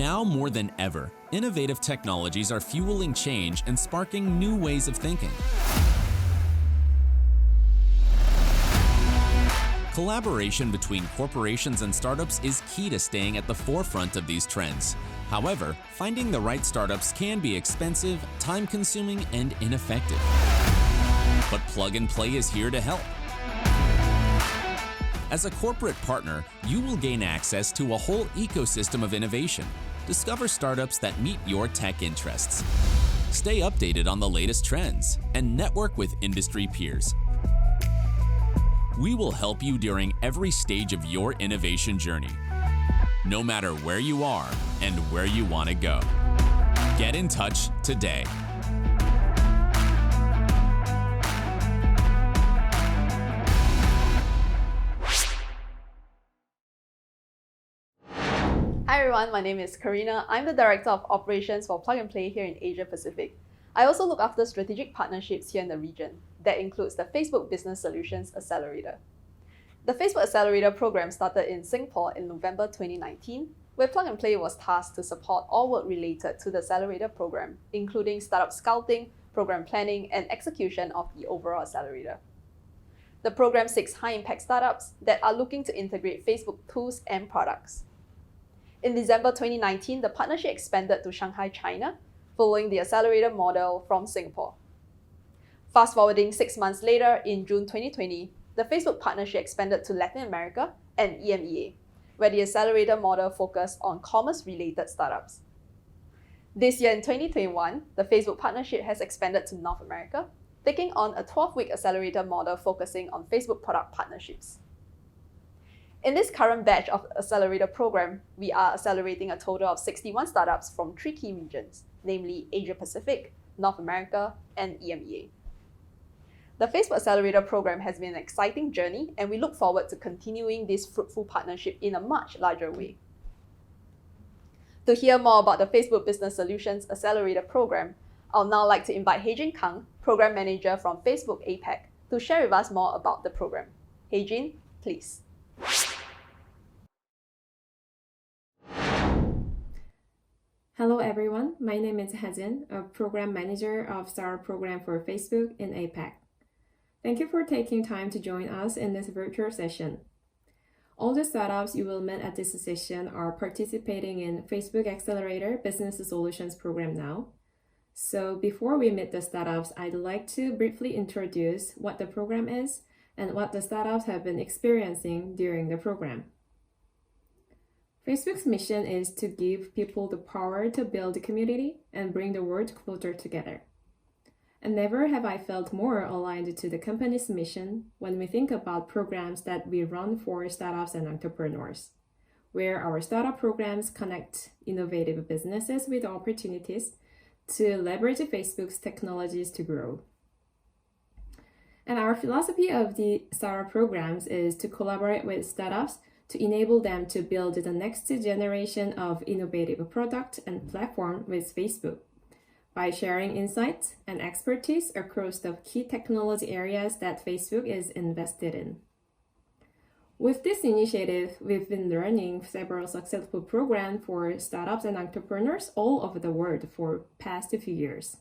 Now more than ever, innovative technologies are fueling change and sparking new ways of thinking. Collaboration between corporations and startups is key to staying at the forefront of these trends. However, finding the right startups can be expensive, time-consuming, and ineffective. But Plug and Play is here to help. As a corporate partner, you will gain access to a whole ecosystem of innovation. Discover startups that meet your tech interests. Stay updated on the latest trends and network with industry peers. We will help you during every stage of your innovation journey, no matter where you are and where you want to go. Get in touch today. Hi everyone, my name is Karina. I'm the Director of Operations for Plug and Play here in Asia Pacific. I also look after strategic partnerships here in the region. That includes the Facebook Business Solutions Accelerator. The Facebook Accelerator program started in Singapore in November 2019, where Plug and Play was tasked to support all work related to the Accelerator program, including startup scouting, program planning, and execution of the overall accelerator. The program seeks high-impact startups that are looking to integrate Facebook tools and products. In December 2019, the partnership expanded to Shanghai, China, following the accelerator model from Singapore. Fast forwarding 6 months later, in June 2020, the Facebook partnership expanded to Latin America and EMEA, where the accelerator model focused on commerce-related startups. This year in 2021, the Facebook partnership has expanded to North America, taking on a 12-week accelerator model focusing on Facebook product partnerships. In this current batch of accelerator program, we are accelerating a total of 61 startups from 3 key regions, namely Asia Pacific, North America, and EMEA. The Facebook Accelerator program has been an exciting journey, and we look forward to continuing this fruitful partnership in a much larger way. To hear more about the Facebook Business Solutions Accelerator program, I'll now like to invite Heijin Kang, Program Manager from Facebook APAC, to share with us more about the program. Heijin, please. Hello everyone, my name is Hejin, a Program Manager of Startup Program for Facebook in APAC. Thank you for taking time to join us in this virtual session. All the startups you will meet at this session are participating in Facebook Accelerator Business Solutions program now. So before we meet the startups, I'd like to briefly introduce what the program is and what the startups have been experiencing during the program. Facebook's mission is to give people the power to build a community and bring the world closer together. And never have I felt more aligned to the company's mission when we think about programs that we run for startups and entrepreneurs, where our startup programs connect innovative businesses with opportunities to leverage Facebook's technologies to grow. And our philosophy of the startup programs is to collaborate with startups to enable them to build the next generation of innovative product and platform with Facebook by sharing insights and expertise across the key technology areas that Facebook is invested in. With this initiative, we've been running several successful programs for startups and entrepreneurs all over the world for past few years,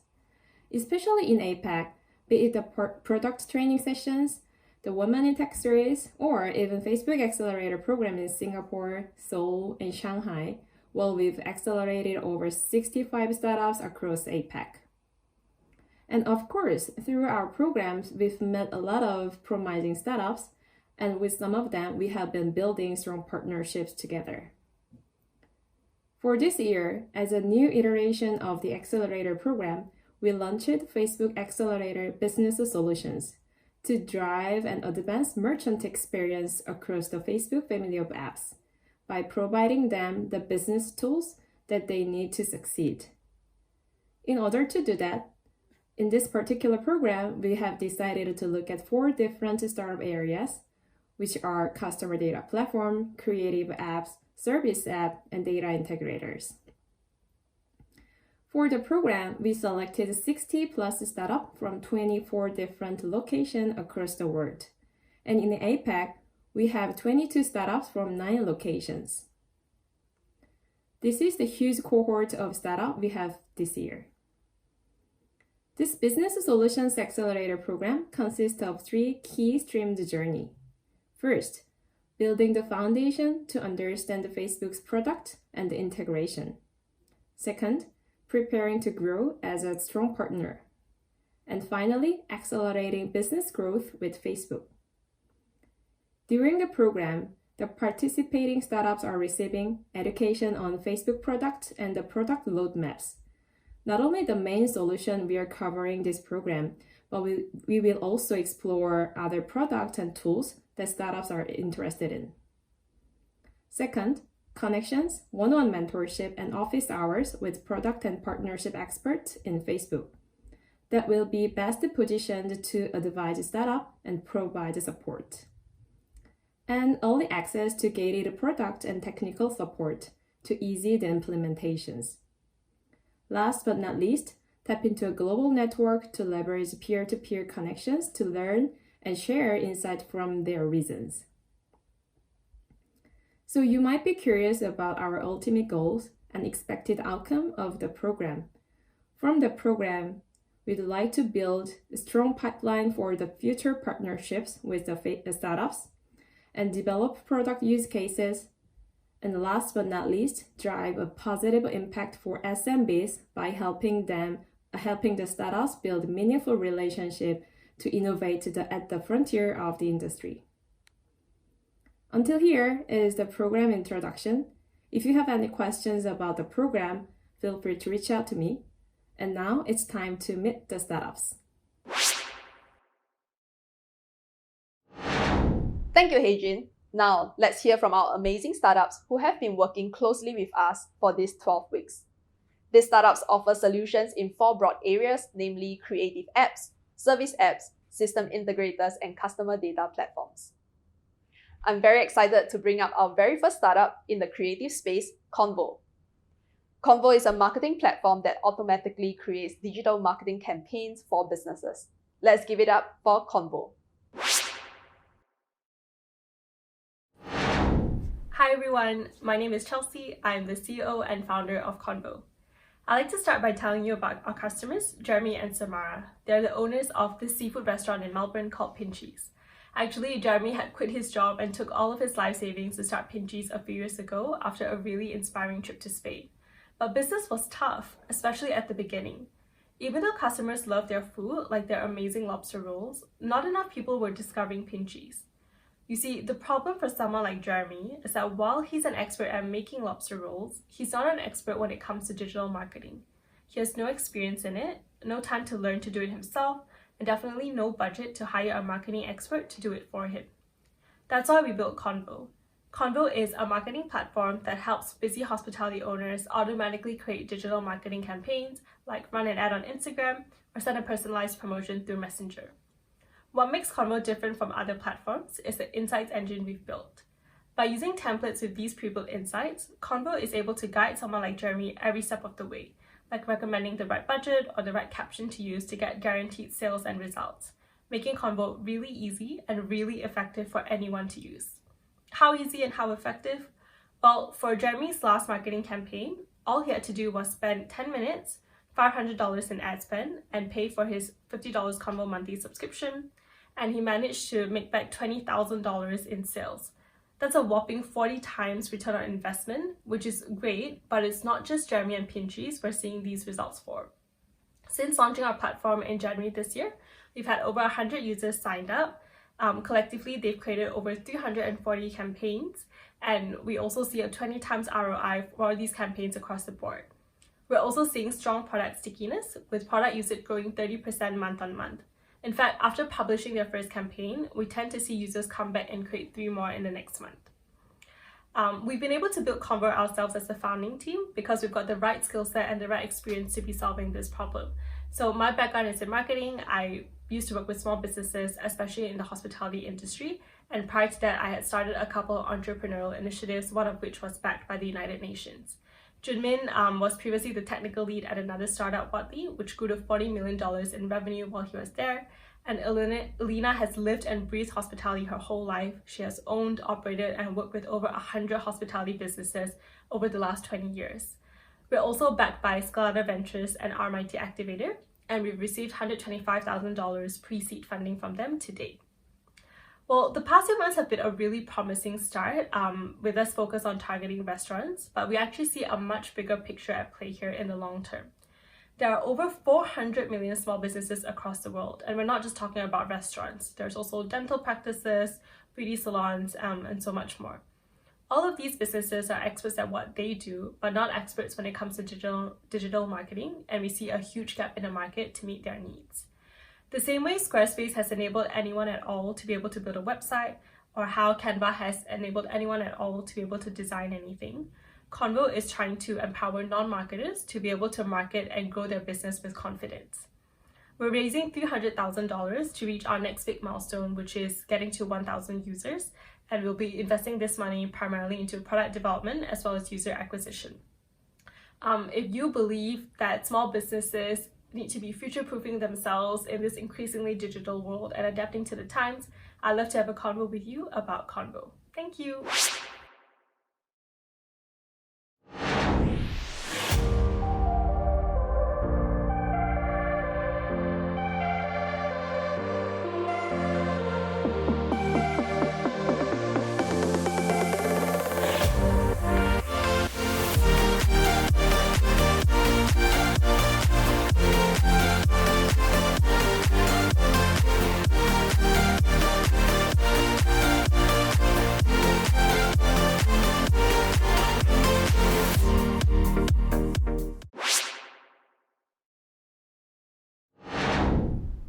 especially in APAC, be it the product training sessions, the Women in Tech series, or even Facebook Accelerator program in Singapore, Seoul, and Shanghai, while we've accelerated over 65 startups across APAC. And of course, through our programs, we've met a lot of promising startups, and with some of them, we have been building strong partnerships together. For this year, as a new iteration of the Accelerator program, we launched Facebook Accelerator Business Solutions to drive and advance merchant experience across the Facebook family of apps by providing them the business tools that they need to succeed. In order to do that, in this particular program, we have decided to look at 4 different startup areas, which are customer data platform, creative apps, service app, and data integrators. For the program, we selected 60 plus startups from 24 different locations across the world. And in APAC, we have 22 startups from 9 locations. This is the huge cohort of startup we have this year. This Business Solutions Accelerator program consists of 3 key streamed journey. First, building the foundation to understand Facebook's product and the integration. Second, preparing to grow as a strong partner. And finally, accelerating business growth with Facebook. During the program, the participating startups are receiving education on Facebook product and the product roadmaps. Not only the main solution we are covering this program, but we will also explore other products and tools that startups are interested in. Second, connections, one-on-one mentorship, and office hours with product and partnership experts in Facebook that will be best positioned to advise startup and provide support. And early access to gated product and technical support to ease the implementations. Last but not least, tap into a global network to leverage peer-to-peer connections to learn and share insight from their reasons. So you might be curious about our ultimate goals and expected outcome of the program. From the program, we'd like to build a strong pipeline for the future partnerships with the startups and develop product use cases. And last but not least, drive a positive impact for SMBs by helping the startups build meaningful relationship to innovate at the frontier of the industry. Until here is the program introduction. If you have any questions about the program, feel free to reach out to me. And now it's time to meet the startups. Thank you, Heijin. Now, let's hear from our amazing startups who have been working closely with us for these 12 weeks. These startups offer solutions in 4 broad areas, namely creative apps, service apps, system integrators, and customer data platforms. I'm very excited to bring up our very first startup in the creative space, Convo. Convo is a marketing platform that automatically creates digital marketing campaigns for businesses. Let's give it up for Convo. Hi everyone, my name is Chelsea. I'm the CEO and founder of Convo. I'd like to start by telling you about our customers, Jeremy and Samara. They're the owners of this seafood restaurant in Melbourne called Pinchies. Actually, Jeremy had quit his job and took all of his life savings to start Pinchies a few years ago after a really inspiring trip to Spain. But business was tough, especially at the beginning. Even though customers loved their food, like their amazing lobster rolls, not enough people were discovering Pinchies. You see, the problem for someone like Jeremy is that while he's an expert at making lobster rolls, he's not an expert when it comes to digital marketing. He has no experience in it, no time to learn to do it himself, and definitely no budget to hire a marketing expert to do it for him. That's why we built Convo. Convo is a marketing platform that helps busy hospitality owners automatically create digital marketing campaigns, like run an ad on Instagram or send a personalized promotion through Messenger. What makes Convo different from other platforms is the insights engine we've built. By using templates with these pre-built insights, Convo is able to guide someone like Jeremy every step of the way, like recommending the right budget or the right caption to use to get guaranteed sales and results, making Convo really easy and really effective for anyone to use. How easy and how effective? Well, for Jeremy's last marketing campaign, all he had to do was spend 10 minutes, $500 in ad spend, and pay for his $50 Convo monthly subscription, and he managed to make back $20,000 in sales. That's a whopping 40 times return on investment, which is great, but it's not just Jeremy and Pinchies we're seeing these results for. Since launching our platform in January this year, we've had over 100 users signed up. Collectively, they've created over 340 campaigns, and we also see a 20 times ROI for these campaigns across the board. We're also seeing strong product stickiness, with product usage growing 30% month on month. In fact, after publishing their first campaign, we tend to see users come back and create 3 more in the next month. We've been able to build Convo ourselves as the founding team because we've got the right skill set and the right experience to be solving this problem. So my background is in marketing. I used to work with small businesses, especially in the hospitality industry. And prior to that, I had started a couple of entrepreneurial initiatives, one of which was backed by the United Nations. Junmin was previously the technical lead at another startup, Wattly, which grew to $40 million in revenue while he was there. And Elena has lived and breathed hospitality her whole life. She has owned, operated, and worked with over 100 hospitality businesses over the last 20 years. We're also backed by Scalata Ventures and RMIT Activator, and we've received $125,000 pre-seed funding from them to date. Well, the past few months have been a really promising start with us focused on targeting restaurants, but we actually see a much bigger picture at play here in the long term. There are over 400 million small businesses across the world, and we're not just talking about restaurants. There's also dental practices, beauty salons, and so much more. All of these businesses are experts at what they do, but not experts when it comes to digital marketing, and we see a huge gap in the market to meet their needs. The same way Squarespace has enabled anyone at all to be able to build a website, or how Canva has enabled anyone at all to be able to design anything, Convo is trying to empower non-marketers to be able to market and grow their business with confidence. We're raising $300,000 to reach our next big milestone, which is getting to 1,000 users, and we'll be investing this money primarily into product development as well as user acquisition. If you believe that small businesses need to be future-proofing themselves in this increasingly digital world and adapting to the times, I'd love to have a convo with you about Convo. Thank you.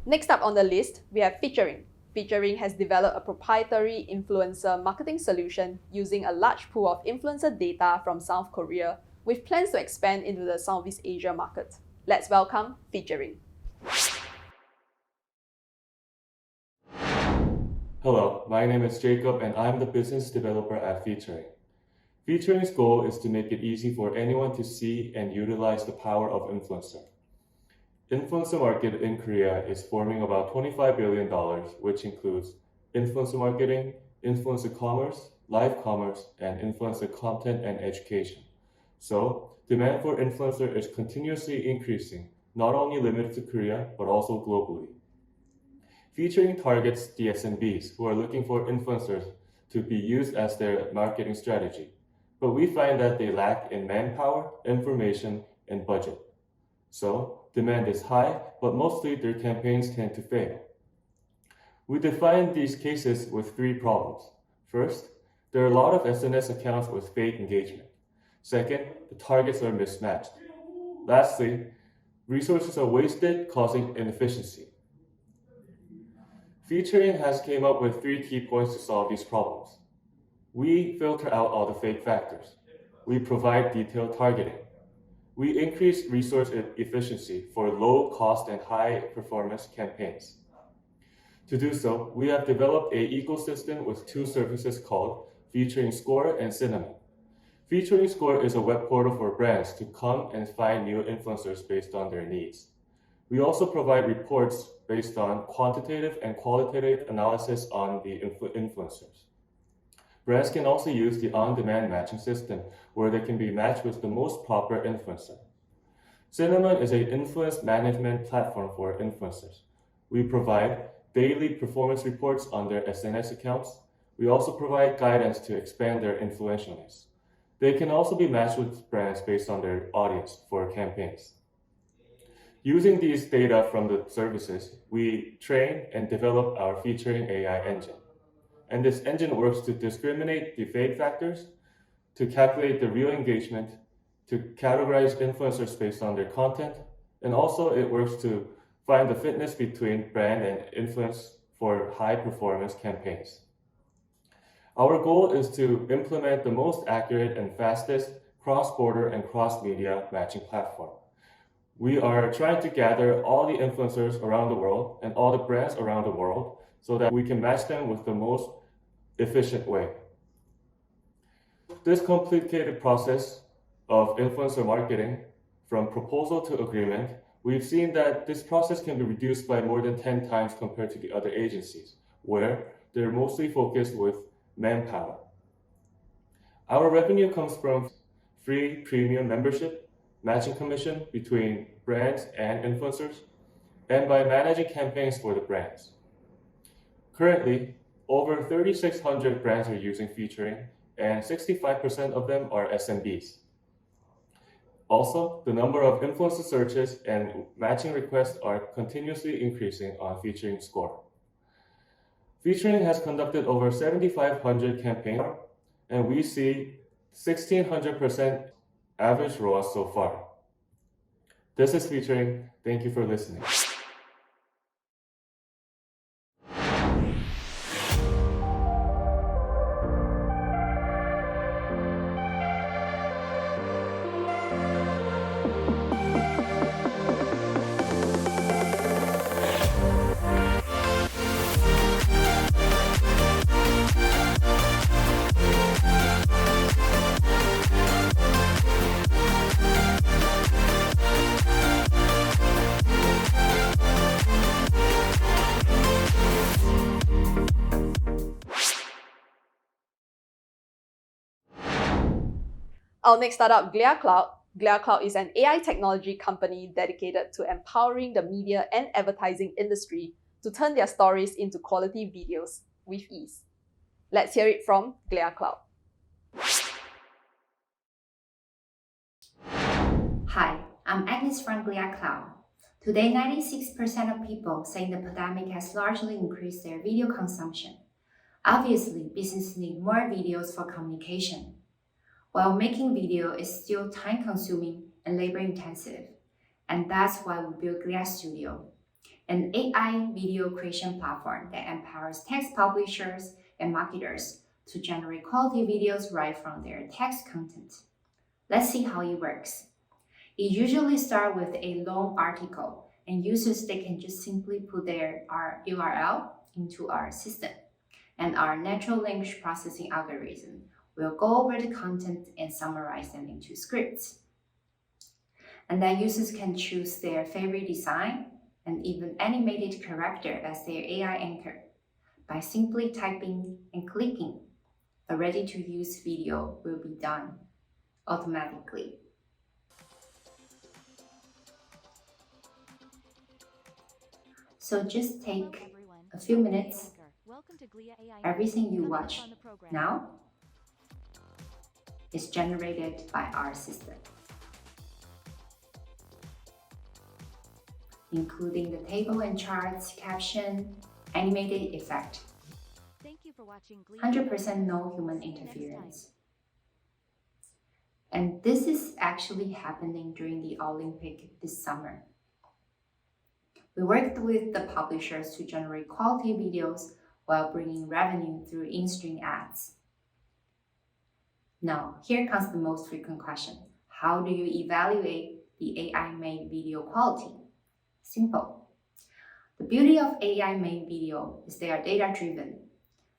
Next up on the list, we have Featuring. Featuring has developed a proprietary influencer marketing solution using a large pool of influencer data from South Korea, with plans to expand into the Southeast Asia market. Let's welcome Featuring. Hello, my name is Jacob and I'm the business developer at Featuring. Featuring's goal is to make it easy for anyone to see and utilize the power of influencer. Influencer market in Korea is forming about $25 billion, which includes influencer marketing, influencer commerce, live commerce, and influencer content and education. So, demand for influencer is continuously increasing, not only limited to Korea, but also globally. Featuring targets the SMBs who are looking for influencers to be used as their marketing strategy, but we find that they lack in manpower, information, and budget. So, demand is high, but mostly their campaigns tend to fail. We define these cases with 3 problems. First, there are a lot of SNS accounts with fake engagement. Second, the targets are mismatched. Lastly, resources are wasted, causing inefficiency. Featuring has came up with 3 key points to solve these problems. We filter out all the fake factors. We provide detailed targeting. We increase resource efficiency for low cost and high performance campaigns. To do so, we have developed an ecosystem with 2 services called Featuring Score and Cinnamon. Featuring Score is a web portal for brands to come and find new influencers based on their needs. We also provide reports based on quantitative and qualitative analysis on the influencers. Brands can also use the on-demand matching system where they can be matched with the most proper influencer. Cinnamon is an influence management platform for influencers. We provide daily performance reports on their SNS accounts. We also provide guidance to expand their influentialness. They can also be matched with brands based on their audience for campaigns. Using these data from the services, we train and develop our Featuring AI engine. And this engine works to discriminate the fake factors, to calculate the real engagement, to categorize influencers based on their content, and also it works to find the fitness between brand and influence for high performance campaigns. Our goal is to implement the most accurate and fastest cross-border and cross-media matching platform. We are trying to gather all the influencers around the world and all the brands around the world so that we can match them with the most efficient way. This complicated process of influencer marketing, from proposal to agreement, we've seen that this process can be reduced by more than 10 times compared to the other agencies, where they're mostly focused with manpower. Our revenue comes from free premium membership, matching commission between brands and influencers, and by managing campaigns for the brands. Currently, over 3,600 brands are using featuring, and 65% of them are SMBs. Also, the number of influencer searches and matching requests are continuously increasing on Featuring Score. Featuring has conducted over 7,500 campaigns, and we see 1,600% average ROAS so far. This is Featuring. Thank you for listening. Our next startup, GleaCloud. GleaCloud is an AI technology company dedicated to empowering the media and advertising industry to turn their stories into quality videos with ease. Let's hear it from GleaCloud. Hi, I'm Agnes from GleaCloud. Today, 96% of people say the pandemic has largely increased their video consumption. Obviously, businesses need more videos for communication. While making video is still time-consuming and labor-intensive, and that's why we built Glia Studio, an AI video creation platform that empowers text publishers and marketers to generate quality videos right from their text content. Let's see how it works. It usually starts with a long article, and users they can just simply put their URL into our system, and our natural language processing algorithm will go over the content and summarize them into scripts. And then users can choose their favorite design and even animated character as their AI anchor. By simply typing and clicking, a ready-to-use video will be done automatically. So just take a few minutes. Everything you watch now is generated by our system, including the table and charts, caption, animated effect. 100% no human interference. And this is actually happening during the Olympic this summer. We worked with the publishers to generate quality videos while bringing revenue through in-stream ads. Now, here comes the most frequent question. How do you evaluate the AI-made video quality? Simple. The beauty of AI-made video is they are data-driven.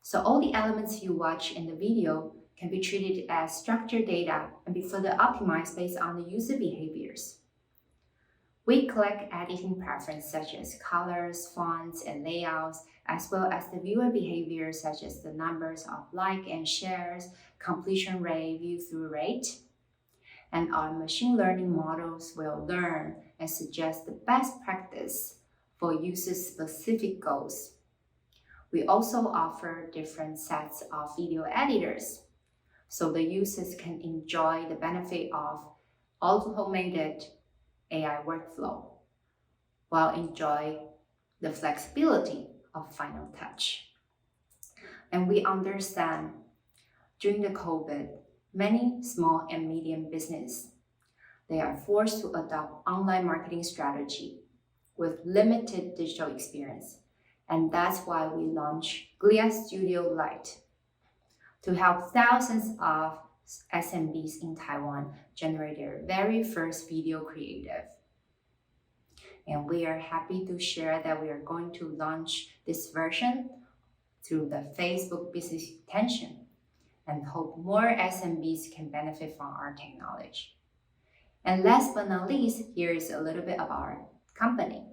So all the elements you watch in the video can be treated as structured data and be further optimized based on the user behaviors. We collect editing preferences such as colors, fonts, and layouts, as well as the viewer behavior such as the numbers of likes and shares, completion rate, view-through rate. And our machine learning models will learn and suggest the best practice for user-specific goals. We also offer different sets of video editors, so the users can enjoy the benefit of automated AI workflow while enjoy the flexibility of final touch. And we understand during the COVID, many small and medium businesses, they are forced to adopt online marketing strategy with limited digital experience. And that's why we launched Glia Studio Lite to help thousands of SMBs in Taiwan generate their very first video creative. And we are happy to share that we are going to launch this version through the Facebook business extension and hope more SMBs can benefit from our technology. And last but not least, here is a little bit about our company.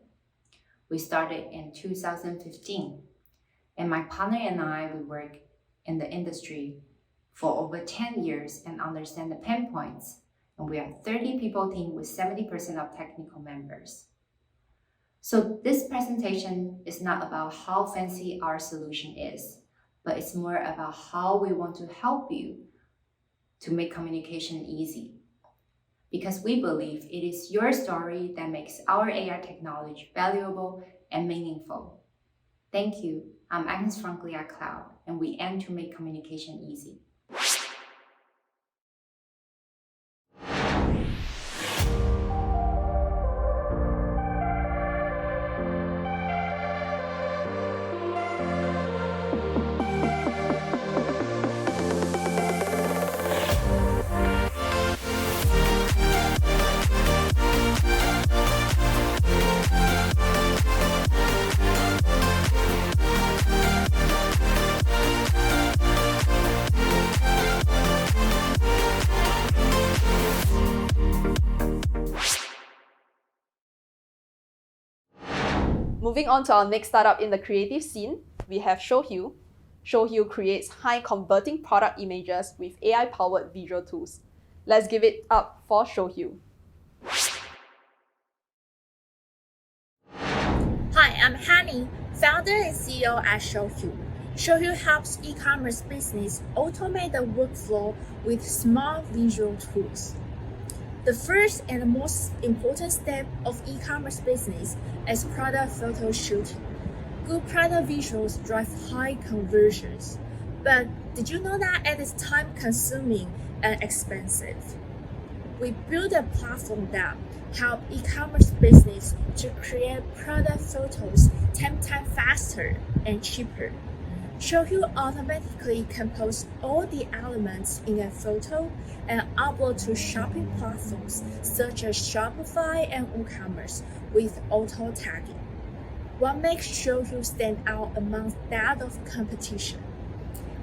We started in 2015, and my partner and I, we work in the industry for over 10 years and understand the pain points. And we are a 30 people team with 70% of technical members. So this presentation is not about how fancy our solution is, but it's more about how we want to help you to make communication easy. Because we believe it is your story that makes our AI technology valuable and meaningful. Thank you. I'm Agnes from Clear Cloud, and we aim to make communication easy. Moving on to our next startup in the creative scene, we have ShowHue. ShowHue creates high-converting product images with AI-powered visual tools. Let's give it up for ShowHue. Hi, I'm Hani, founder and CEO at ShowHue. ShowHue helps e-commerce business automate the workflow with smart visual tools. The first and most important step of e-commerce business is product photo shooting. Good product visuals drive high conversions. But did you know that it is time-consuming and expensive? We built a platform that helps e-commerce business to create product photos 10 times faster and cheaper. ShowHue automatically composes all the elements in a photo and upload to shopping platforms such as Shopify and WooCommerce with auto tagging. What makes ShowHue stand out among that of competition?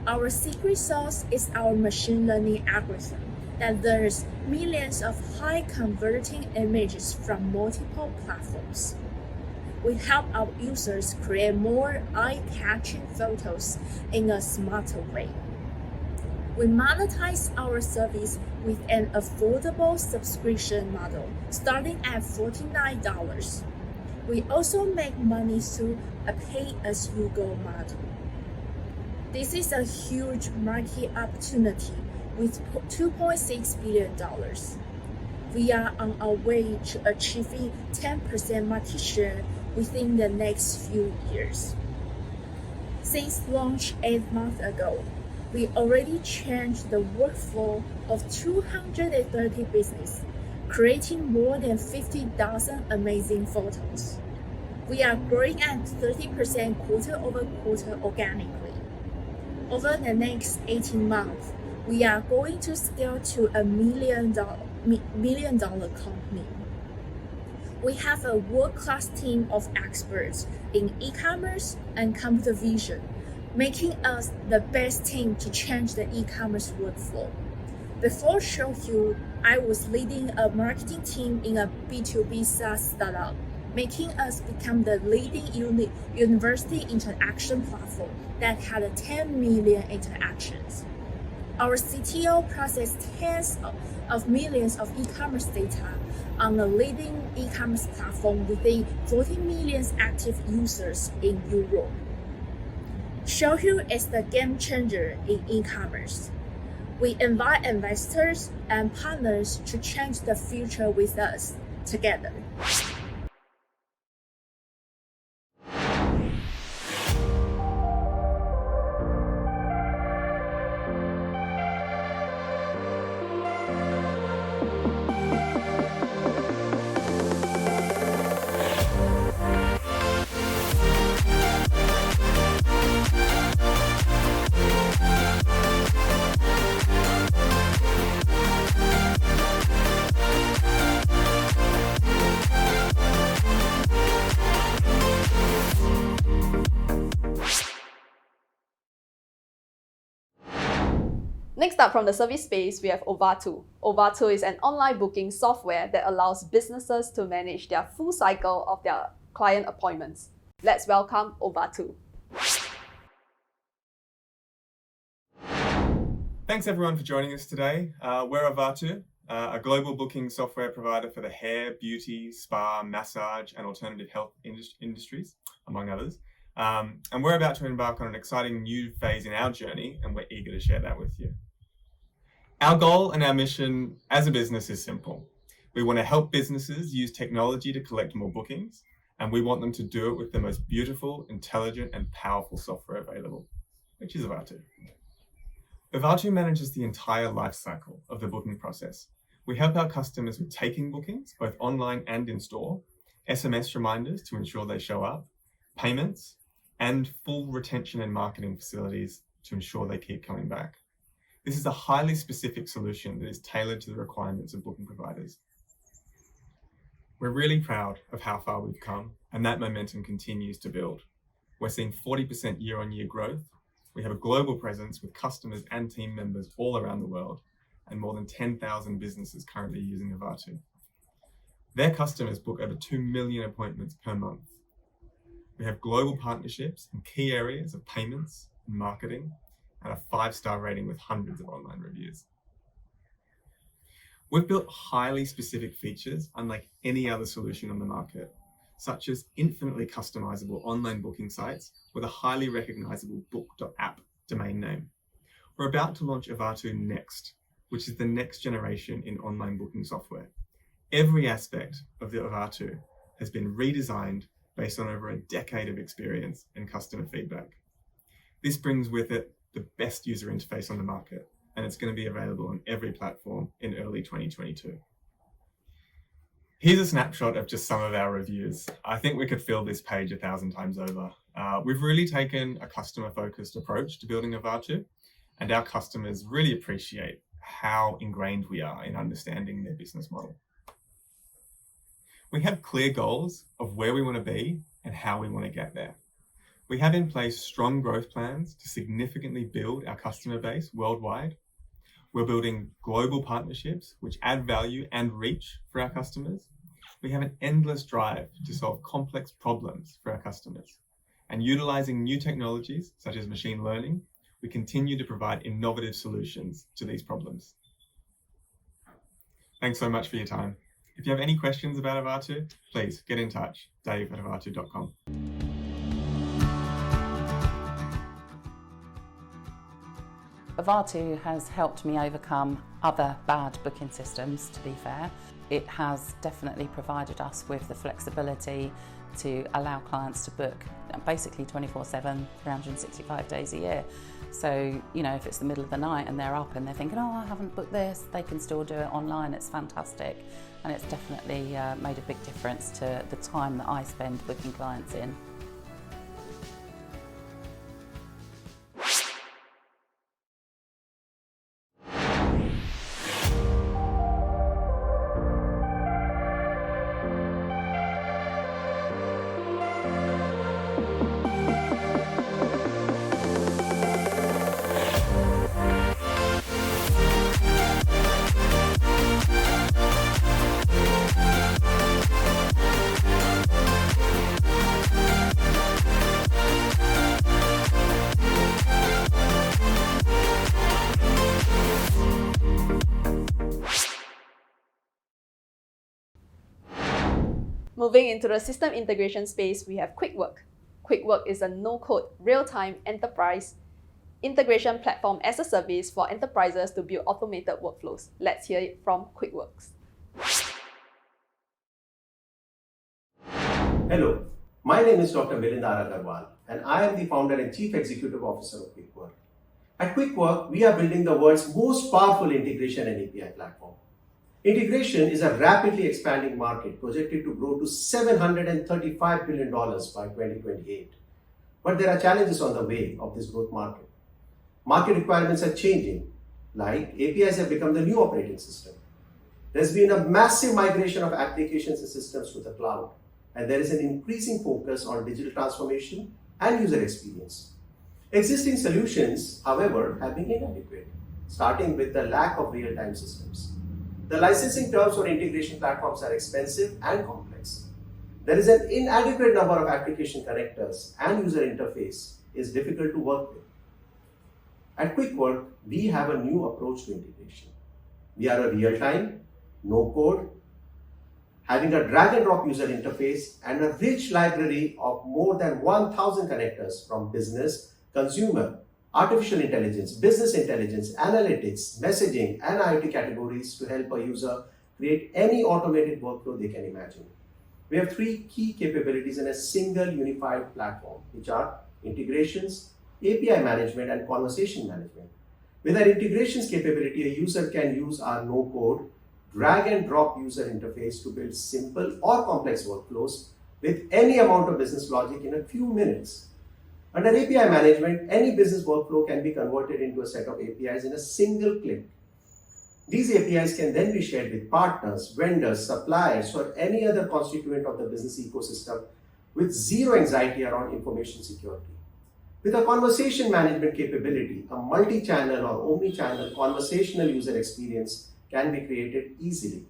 Our secret sauce is our machine learning algorithm that learns millions of high converting images from multiple platforms. We help our users create more eye-catching photos in a smarter way. We monetize our service with an affordable subscription model starting at $49. We also make money through a pay-as-you-go model. This is a huge market opportunity with $2.6 billion. We are on our way to achieving 10% market share within the next few years. Since launch 8 months ago, we already changed the workflow of 230 businesses, creating more than 50,000 amazing photos. We are growing at 30% quarter-over-quarter organically. Over the next 18 months, we are going to scale to a million dollar company. We have a world-class team of experts in e-commerce and computer vision, making us the best team to change the e-commerce workflow. Before ShowHue, I was leading a marketing team in a B2B SaaS startup, making us become the leading university interaction platform that had 10 million interactions. Our CTO processed tens of millions of e-commerce data on a leading e-commerce platform with 40 million active users in Europe. ShowHue is the game changer in e-commerce. We invite investors and partners to change the future with us together. Next up from the service space, we have Ovatu. Ovatu is an online booking software that allows businesses to manage their full cycle of their client appointments. Let's welcome Ovatu. Thanks everyone for joining us today. We're Ovatu, a global booking software provider for the hair, beauty, spa, massage, and alternative health industries, among others. And we're about to embark on an exciting new phase in our journey, and we're eager to share that with you. Our goal and our mission as a business is simple. We want to help businesses use technology to collect more bookings, and we want them to do it with the most beautiful, intelligent, and powerful software available, which is Ovatu. Ovatu manages the entire life cycle of the booking process. We help our customers with taking bookings, both online and in store, SMS reminders to ensure they show up, payments, and full retention and marketing facilities to ensure they keep coming back. This is a highly specific solution that is tailored to the requirements of booking providers. We're really proud of how far we've come, and that momentum continues to build. We're seeing 40% year-on-year growth. We have a global presence with customers and team members all around the world, and more than 10,000 businesses currently using Ovatu. Their customers book over 2 million appointments per month. We have global partnerships in key areas of payments and marketing, and a 5-star rating with hundreds of online reviews. We've built highly specific features unlike any other solution on the market, such as infinitely customizable online booking sites with a highly recognizable book.app domain name. We're about to launch Ovatu Next, which is the next generation in online booking software. Every aspect of the Ovatu has been redesigned based on over a decade of experience and customer feedback. This brings with it the best user interface on the market, and it's going to be available on every platform in early 2022. Here's a snapshot of just some of our reviews. I think we could fill this page 1,000 times over. We've really taken a customer-focused approach to building Ovatu, and our customers really appreciate how ingrained we are in understanding their business model. We have clear goals of where we want to be and how we want to get there. We have in place strong growth plans to significantly build our customer base worldwide. We're building global partnerships which add value and reach for our customers. We have an endless drive to solve complex problems for our customers. And utilizing new technologies such as machine learning, we continue to provide innovative solutions to these problems. Thanks so much for your time. If you have any questions about Ovatu, please get in touch, dave@ovatu.com. Ovatu has helped me overcome other bad booking systems, to be fair. It has definitely provided us with the flexibility to allow clients to book basically 24/7, 365 days a year. So, if it's the middle of the night and they're up and they're thinking, oh, I haven't booked this, they can still do it online. It's fantastic. And it's definitely made a big difference to the time that I spend booking clients in. Moving into the system integration space, we have QuickWork. QuickWork is a no-code, real-time enterprise integration platform as a service for enterprises to build automated workflows. Let's hear it from QuickWorks. Hello, my name is Dr. Milind Agarwal, and I am the founder and chief executive officer of QuickWork. At QuickWork, we are building the world's most powerful integration and API platform. Integration is a rapidly expanding market projected to grow to $735 billion by 2028. But there are challenges on the way of this growth market. Market requirements are changing, like APIs have become the new operating system. There's been a massive migration of applications and systems to the cloud, and there is an increasing focus on digital transformation and user experience. Existing solutions, however, have been inadequate. starting with the lack of real-time systems. The licensing terms for integration platforms are expensive and complex. There is an inadequate number of application connectors, and user interface is difficult to work with. At QuickWork, we have a new approach to integration. We are a real-time, no-code, having a drag-and-drop user interface and a rich library of more than 1,000 connectors from business, consumer, artificial intelligence, business intelligence, analytics, messaging, and IoT categories to help a user create any automated workflow they can imagine. We have three key capabilities in a single unified platform, which are integrations, API management, and conversation management. With our integrations capability, a user can use our no-code, drag-and-drop user interface to build simple or complex workflows with any amount of business logic in a few minutes. Under API management, any business workflow can be converted into a set of APIs in a single click. These APIs can then be shared with partners, vendors, suppliers, or any other constituent of the business ecosystem with zero anxiety around information security. With a conversation management capability, a multi-channel or omni-channel conversational user experience can be created easily.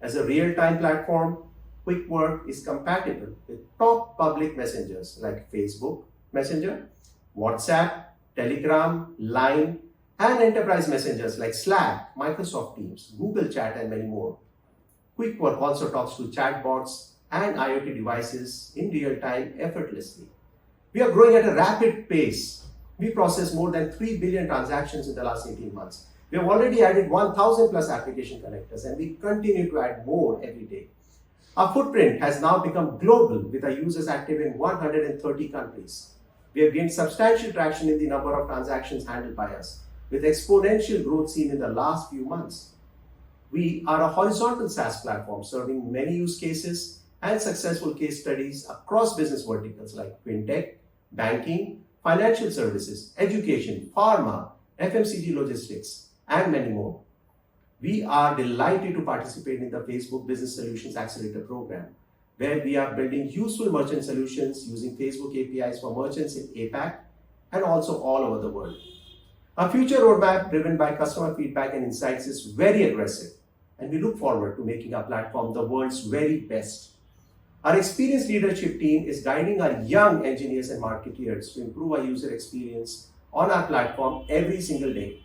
As a real-time platform, QuickWork is compatible with top public messengers like Facebook Messenger, WhatsApp, Telegram, Line, and enterprise messengers like Slack, Microsoft Teams, Google Chat, and many more. QuickWork also talks to chatbots and IoT devices in real time effortlessly. We are growing at a rapid pace. We processed more than 3 billion transactions in the last 18 months. We have already added 1,000 plus application connectors, and we continue to add more every day. Our footprint has now become global, with our users active in 130 countries. We have gained substantial traction in the number of transactions handled by us, with exponential growth seen in the last few months. We are a horizontal SaaS platform serving many use cases and successful case studies across business verticals like fintech, banking, financial services, education, pharma, FMCG logistics, and many more. We are delighted to participate in the Facebook Business Solutions Accelerator program, where we are building useful merchant solutions using Facebook APIs for merchants in APAC and also all over the world. Our future roadmap, driven by customer feedback and insights, is very aggressive, and we look forward to making our platform the world's very best. Our experienced leadership team is guiding our young engineers and marketeers to improve our user experience on our platform every single day.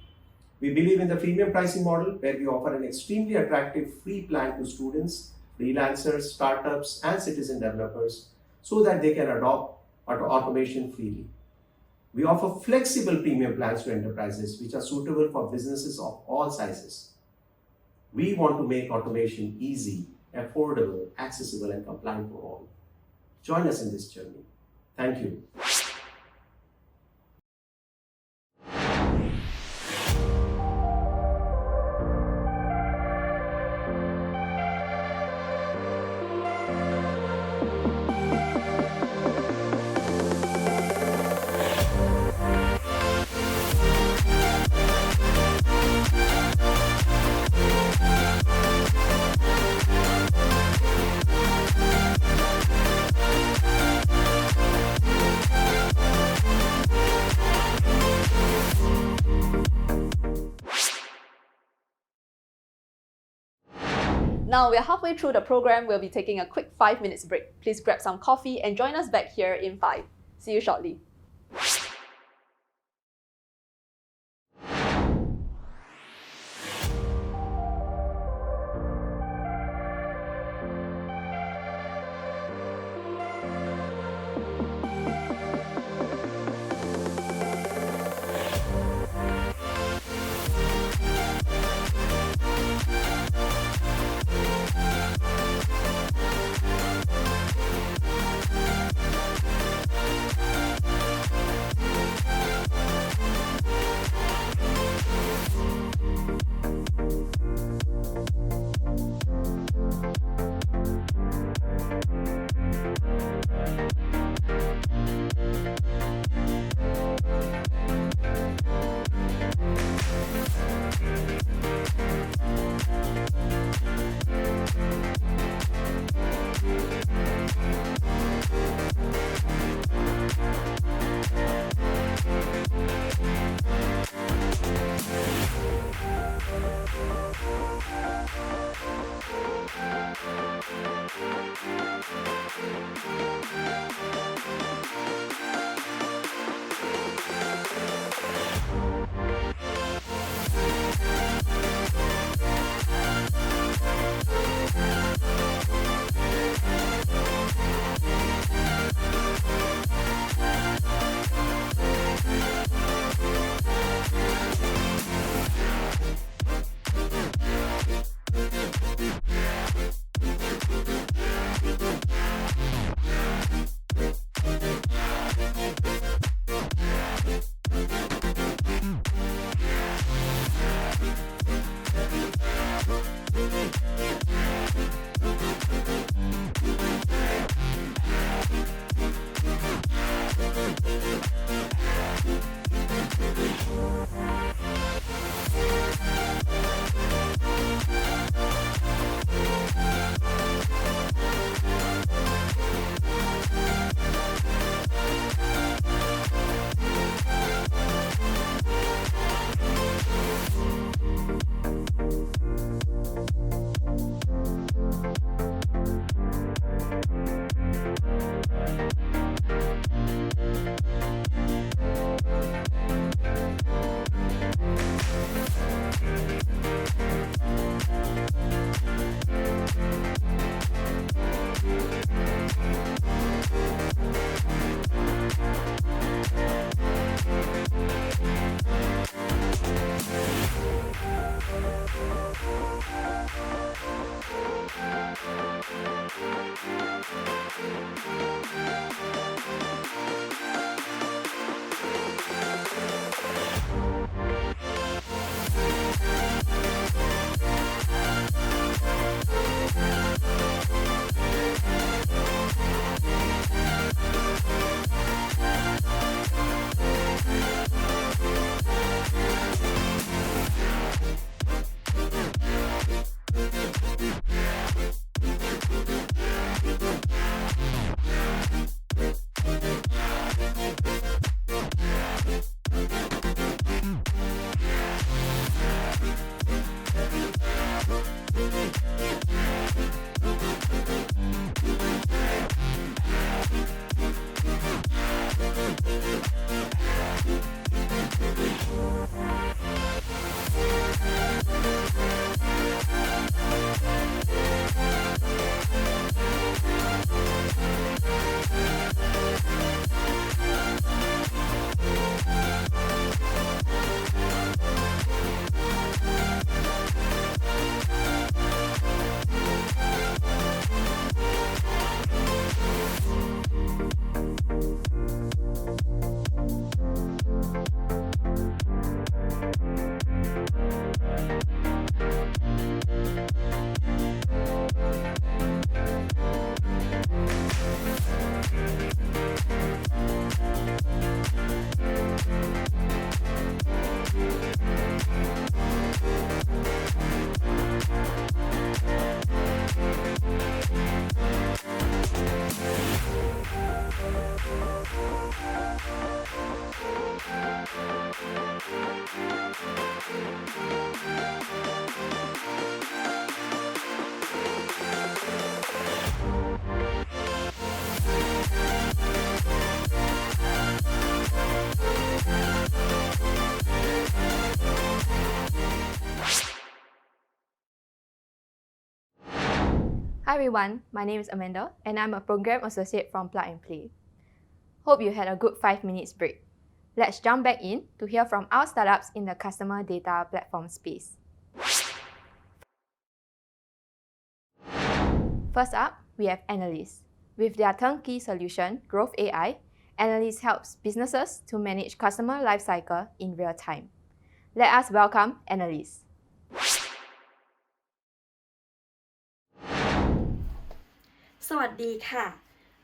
We believe in the freemium pricing model, where we offer an extremely attractive free plan to students, freelancers, startups, and citizen developers so that they can adopt automation freely. We offer flexible premium plans to enterprises which are suitable for businesses of all sizes. We want to make automation easy, affordable, accessible, and compliant for all. Join us in this journey. Thank you. Now we're halfway through the program. We'll be taking a quick 5 minutes break. Please grab some coffee and join us back here in 5. See you shortly. Hi everyone, my name is Amanda and I'm a Program Associate from Plug and Play. Hope you had a good 5 minutes break. Let's jump back in to hear from our startups in the customer data platform space. First up, we have Analyst. With their turnkey solution, Growth AI, Analyst helps businesses to manage customer lifecycle in real time. Let us welcome Analyst. Sawadee-ka.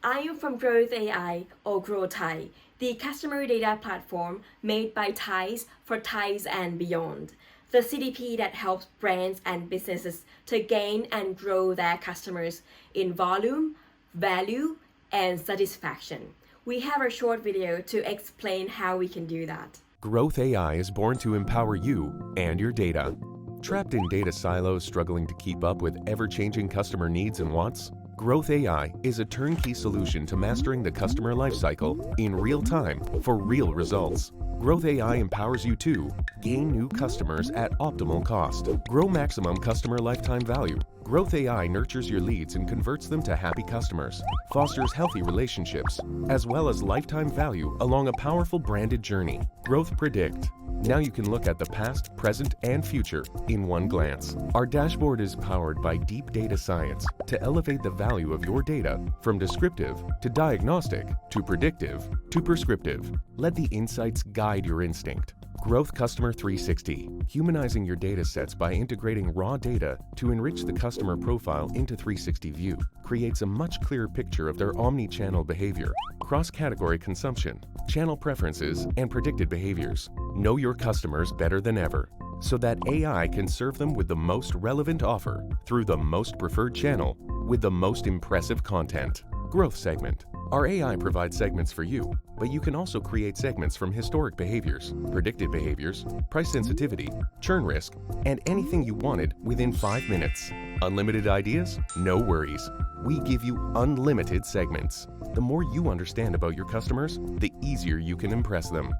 I am from Growth AI or Grow Thai, the customer data platform made by Thais for Thais and beyond. The CDP that helps brands and businesses to gain and grow their customers in volume, value, and satisfaction. We have a short video to explain how we can do that. Growth AI is born to empower you and your data. Trapped in data silos struggling to keep up with ever-changing customer needs and wants? Growth AI is a turnkey solution to mastering the customer lifecycle in real time for real results. Growth AI empowers you to gain new customers at optimal cost, grow maximum customer lifetime value. Growth AI nurtures your leads and converts them to happy customers, fosters healthy relationships, as well as lifetime value along a powerful branded journey. Growth Predict. Now you can look at the past, present, and future in one glance. Our dashboard is powered by deep data science to elevate the value of your data from descriptive to diagnostic to predictive to prescriptive. Let the insights guide your instinct. Growth Customer 360, humanizing your data sets by integrating raw data to enrich the customer profile into 360 view, creates a much clearer picture of their omni-channel behavior, cross-category consumption, channel preferences, and predicted behaviors. Know your customers better than ever, so that AI can serve them with the most relevant offer through the most preferred channel with the most impressive content. Growth Segment. Our AI provides segments for you, but you can also create segments from historic behaviors, predicted behaviors, price sensitivity, churn risk, and anything you wanted within 5 minutes. Unlimited ideas? No worries. We give you unlimited segments. The more you understand about your customers, the easier you can impress them.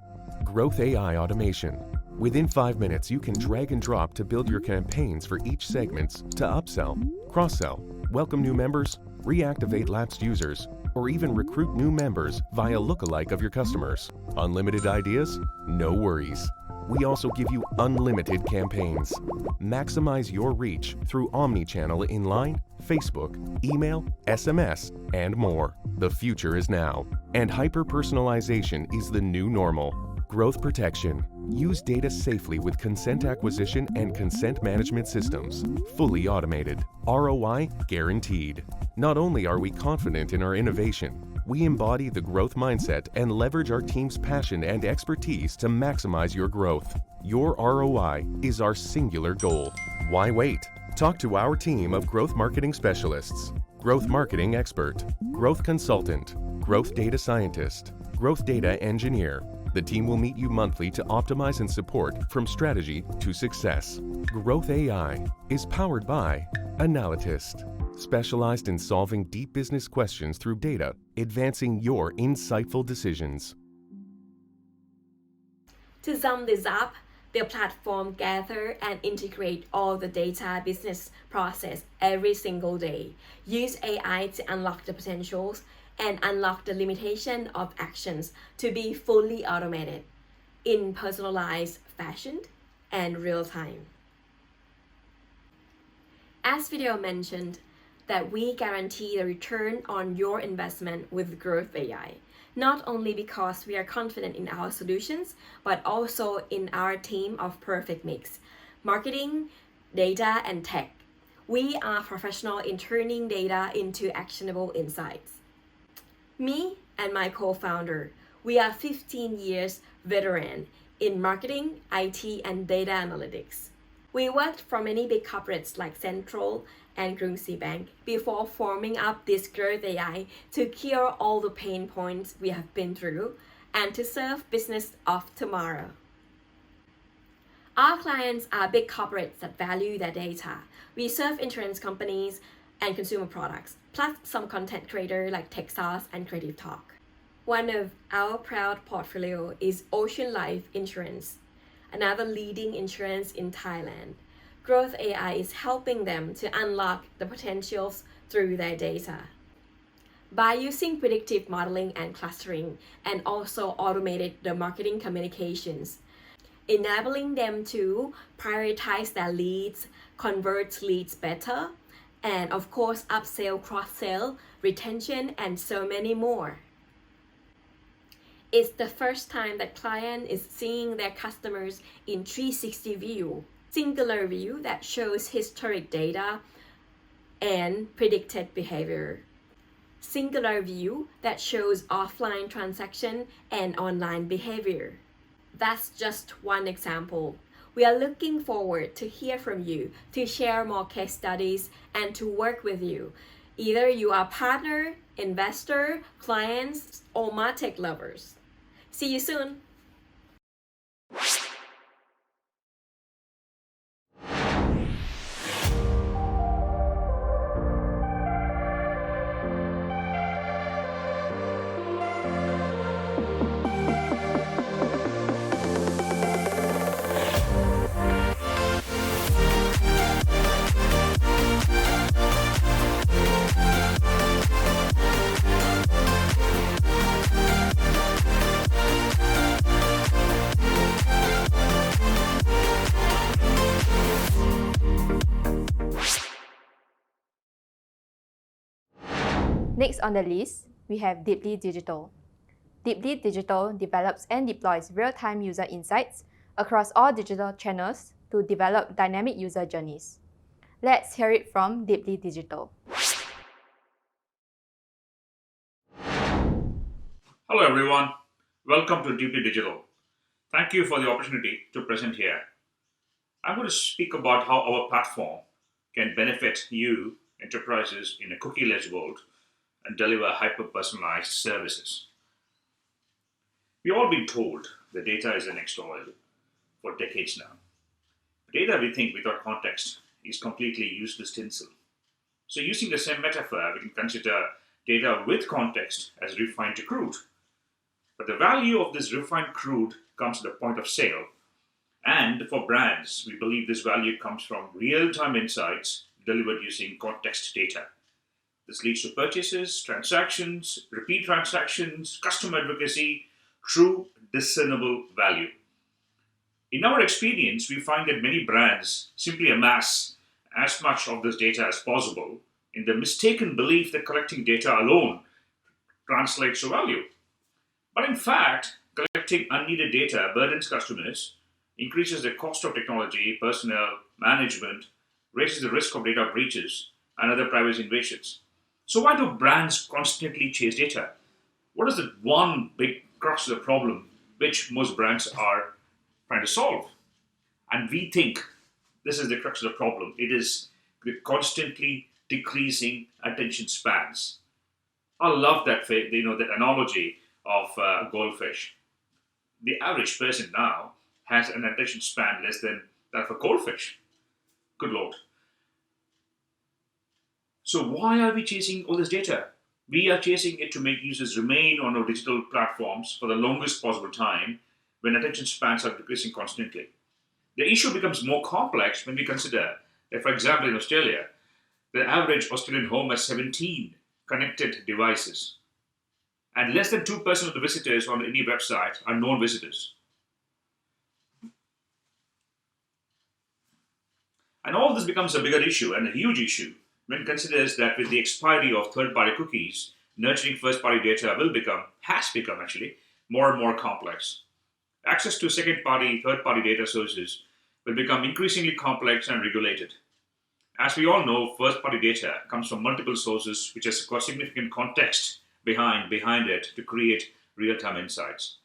Growth AI Automation. Within 5 minutes, you can drag and drop to build your campaigns for each segment to upsell, cross-sell, welcome new members, reactivate lapsed users, or even recruit new members via lookalike of your customers. Unlimited ideas? No worries. We also give you unlimited campaigns. Maximize your reach through omni-channel inline, Facebook, email, SMS, and more. The future is now, and hyper-personalization is the new normal. Growth Protection. Use data safely with consent acquisition and consent management systems. Fully automated. ROI guaranteed. Not only are we confident in our innovation, we embody the growth mindset and leverage our team's passion and expertise to maximize your growth. Your ROI is our singular goal. Why wait? Talk to our team of growth marketing specialists, growth marketing expert, growth consultant, growth data scientist, growth data engineer. The team will meet you monthly to optimize and support from strategy to success. Growth AI is powered by Analytist, specialized in solving deep business questions through data, advancing your insightful decisions. To sum this up, the platform gather and integrate all the data business process every single day. Use AI to unlock the potentials and unlock the limitation of actions to be fully automated in personalized fashion and real time. As video mentioned, that we guarantee the return on your investment with Growth AI, not only because we are confident in our solutions, but also in our team of perfect mix, marketing, data, and tech. We are professional in turning data into actionable insights. Me and my co-founder, we are 15 years veteran in marketing, IT, and data analytics. We worked for many big corporates like Central and Krungsri Bank before forming up this Growth AI to cure all the pain points we have been through and to serve business of tomorrow. Our clients are big corporates that value their data. We serve insurance companies and consumer products, plus some content creators like Texas and Creative Talk. One of our proud portfolio is Ocean Life Insurance, another leading insurance in Thailand. Growth AI is helping them to unlock the potentials through their data. By using predictive modeling and clustering, and also automated the marketing communications, enabling them to prioritize their leads, convert leads better, and of course upsell, cross-sell, retention, and so many more. It's the first time that client is seeing their customers in 360 view, singular view that shows historic data and predicted behavior. Singular view that shows offline transaction and online behavior. That's just one example. We are looking forward to hear from you, to share more case studies, and to work with you. Either you are partner, investor, clients, or MarTech lovers. See you soon! Next on the list, we have Deeply Digital. Deeply Digital develops and deploys real-time user insights across all digital channels to develop dynamic user journeys. Let's hear it from Deeply Digital. Hello everyone, welcome to Deeply Digital. Thank you for the opportunity to present here. I'm going to speak about how our platform can benefit you, enterprises, in a cookie-less world and deliver hyper-personalized services. We've all been told that data is the next oil for decades now. Data, we think, without context is completely useless tinsel. So using the same metaphor, we can consider data with context as refined crude. But the value of this refined crude comes at the point of sale. And for brands, we believe this value comes from real-time insights delivered using context data. This leads to purchases, transactions, repeat transactions, customer advocacy, true discernible value. In our experience, we find that many brands simply amass as much of this data as possible in the mistaken belief that collecting data alone translates to value. But in fact, collecting unneeded data burdens customers, increases the cost of technology, personnel, management, raises the risk of data breaches and other privacy invasions. So why do brands constantly chase data? What is the one big crux of the problem which most brands are trying to solve? And we think this is the crux of the problem. It is the constantly decreasing attention spans. I love that that analogy of a goldfish. The average person now has an attention span less than that of a goldfish. Good Lord. So why are we chasing all this data? We are chasing it to make users remain on our digital platforms for the longest possible time when attention spans are decreasing constantly. The issue becomes more complex when we consider that, for example, in Australia, the average Australian home has 17 connected devices. And less than 2% of the visitors on any website are known visitors. And all this becomes a bigger issue and a huge issue when considers that with the expiry of third-party cookies, nurturing first-party data has become more and more complex. Access to second-party, third-party data sources will become increasingly complex and regulated. As we all know, first-party data comes from multiple sources which has got significant context behind it to create real-time insights.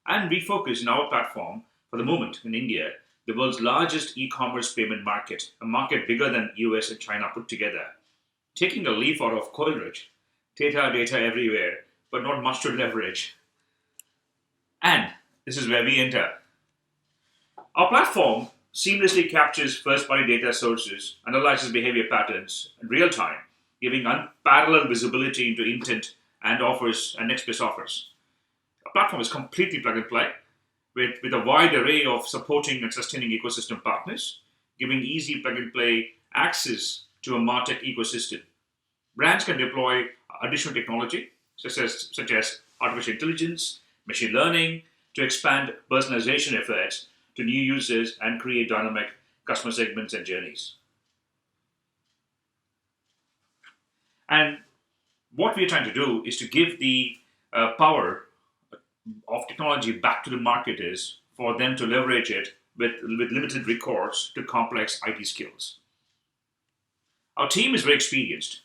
And we focus in our platform, for the moment in India, the world's largest e-commerce payment market, a market bigger than US and China put together. Taking a leaf out of Coleridge, data everywhere, but not much to leverage. And this is where we enter. Our platform seamlessly captures first-party data sources, analyzes behavior patterns in real time, giving unparalleled visibility into intent and offers and next best offers. Our platform is completely plug and play with a wide array of supporting and sustaining ecosystem partners, giving easy plug and play access to a MarTech ecosystem. Brands can deploy additional technology, such as artificial intelligence, machine learning, to expand personalization efforts to new users and create dynamic customer segments and journeys. And what we're trying to do is to give the power of technology back to the marketers for them to leverage it with limited recourse to complex IT skills. Our team is very experienced.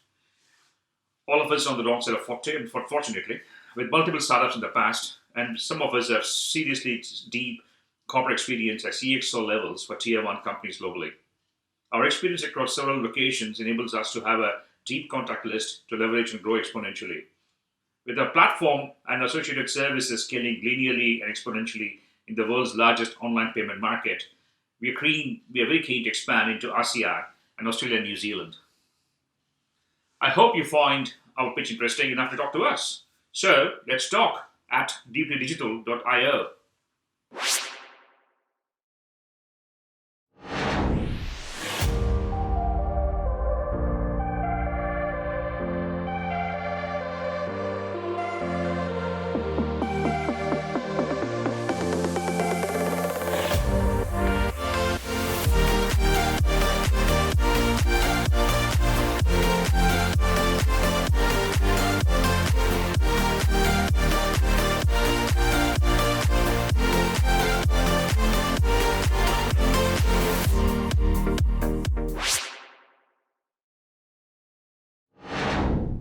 All of us on the wrong side of 40, unfortunately, with multiple startups in the past, and some of us have seriously deep corporate experience at CXO levels for Tier 1 companies globally. Our experience across several locations enables us to have a deep contact list to leverage and grow exponentially. With our platform and associated services scaling linearly and exponentially in the world's largest online payment market, we are very keen to expand into ASEAN and Australia and New Zealand. I hope you find our pitch interesting enough to talk to us. So let's talk at deeplydigital.io.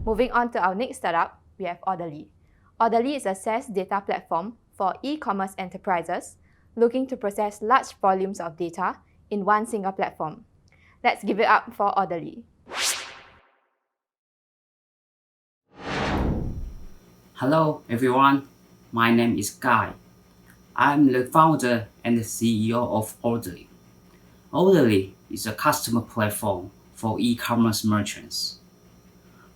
Moving on to our next startup, we have Orderly. Orderly is a SaaS data platform for e-commerce enterprises looking to process large volumes of data in one single platform. Let's give it up for Orderly. Hello everyone, my name is Guy. I'm the founder and the CEO of Orderly. Orderly is a customer platform for e-commerce merchants.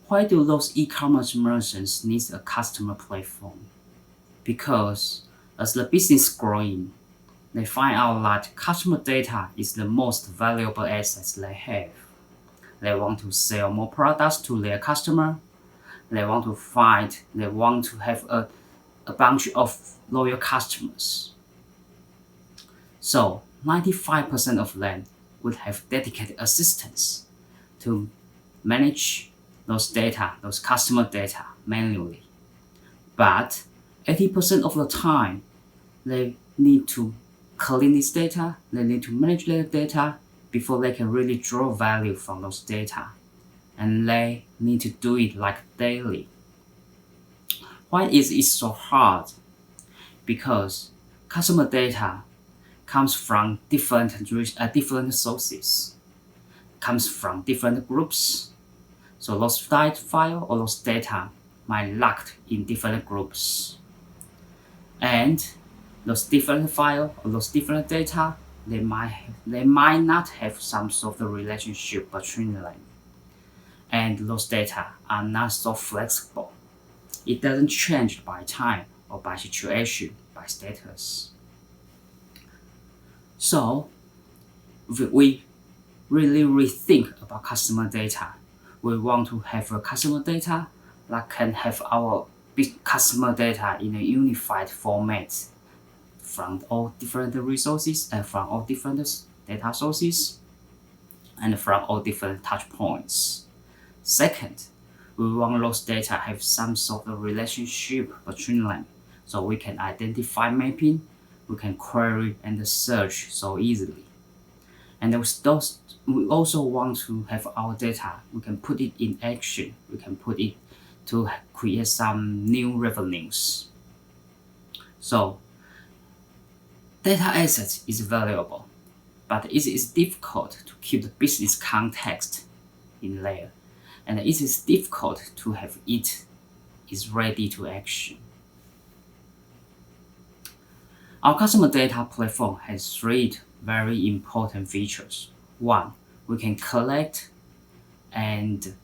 Why do those e-commerce merchants need a customer platform? Because as the business growing, they find out that customer data is the most valuable assets they have. They want to sell more products to their customer. They want to have a bunch of loyal customers. So 95% of them would have dedicated assistants to manage those customer data manually. But 80% of the time, they need to clean this data, they need to manage their data before they can really draw value from those data. And they need to do it like daily. Why is it so hard? Because customer data comes from different sources, comes from different groups. So those file or those data might locked in different groups. And those different file or those different data, they might not have some sort of relationship between them. And those data are not so flexible. It doesn't change by time or by situation, by status. So we really rethink about customer data. We want to have a customer data that can have our big customer data in a unified format from all different resources and from all different data sources and from all different touch points. Second, we want those data have some sort of relationship between them, so we can identify mapping, we can query and search so easily. And we also want to have our data, we can put it in action, we can put it to create some new revenues. So data assets is valuable, but it is difficult to keep the business context in there. And it is difficult to have it is ready to action. Our customer data platform has 3 very important features. 1, we can collect and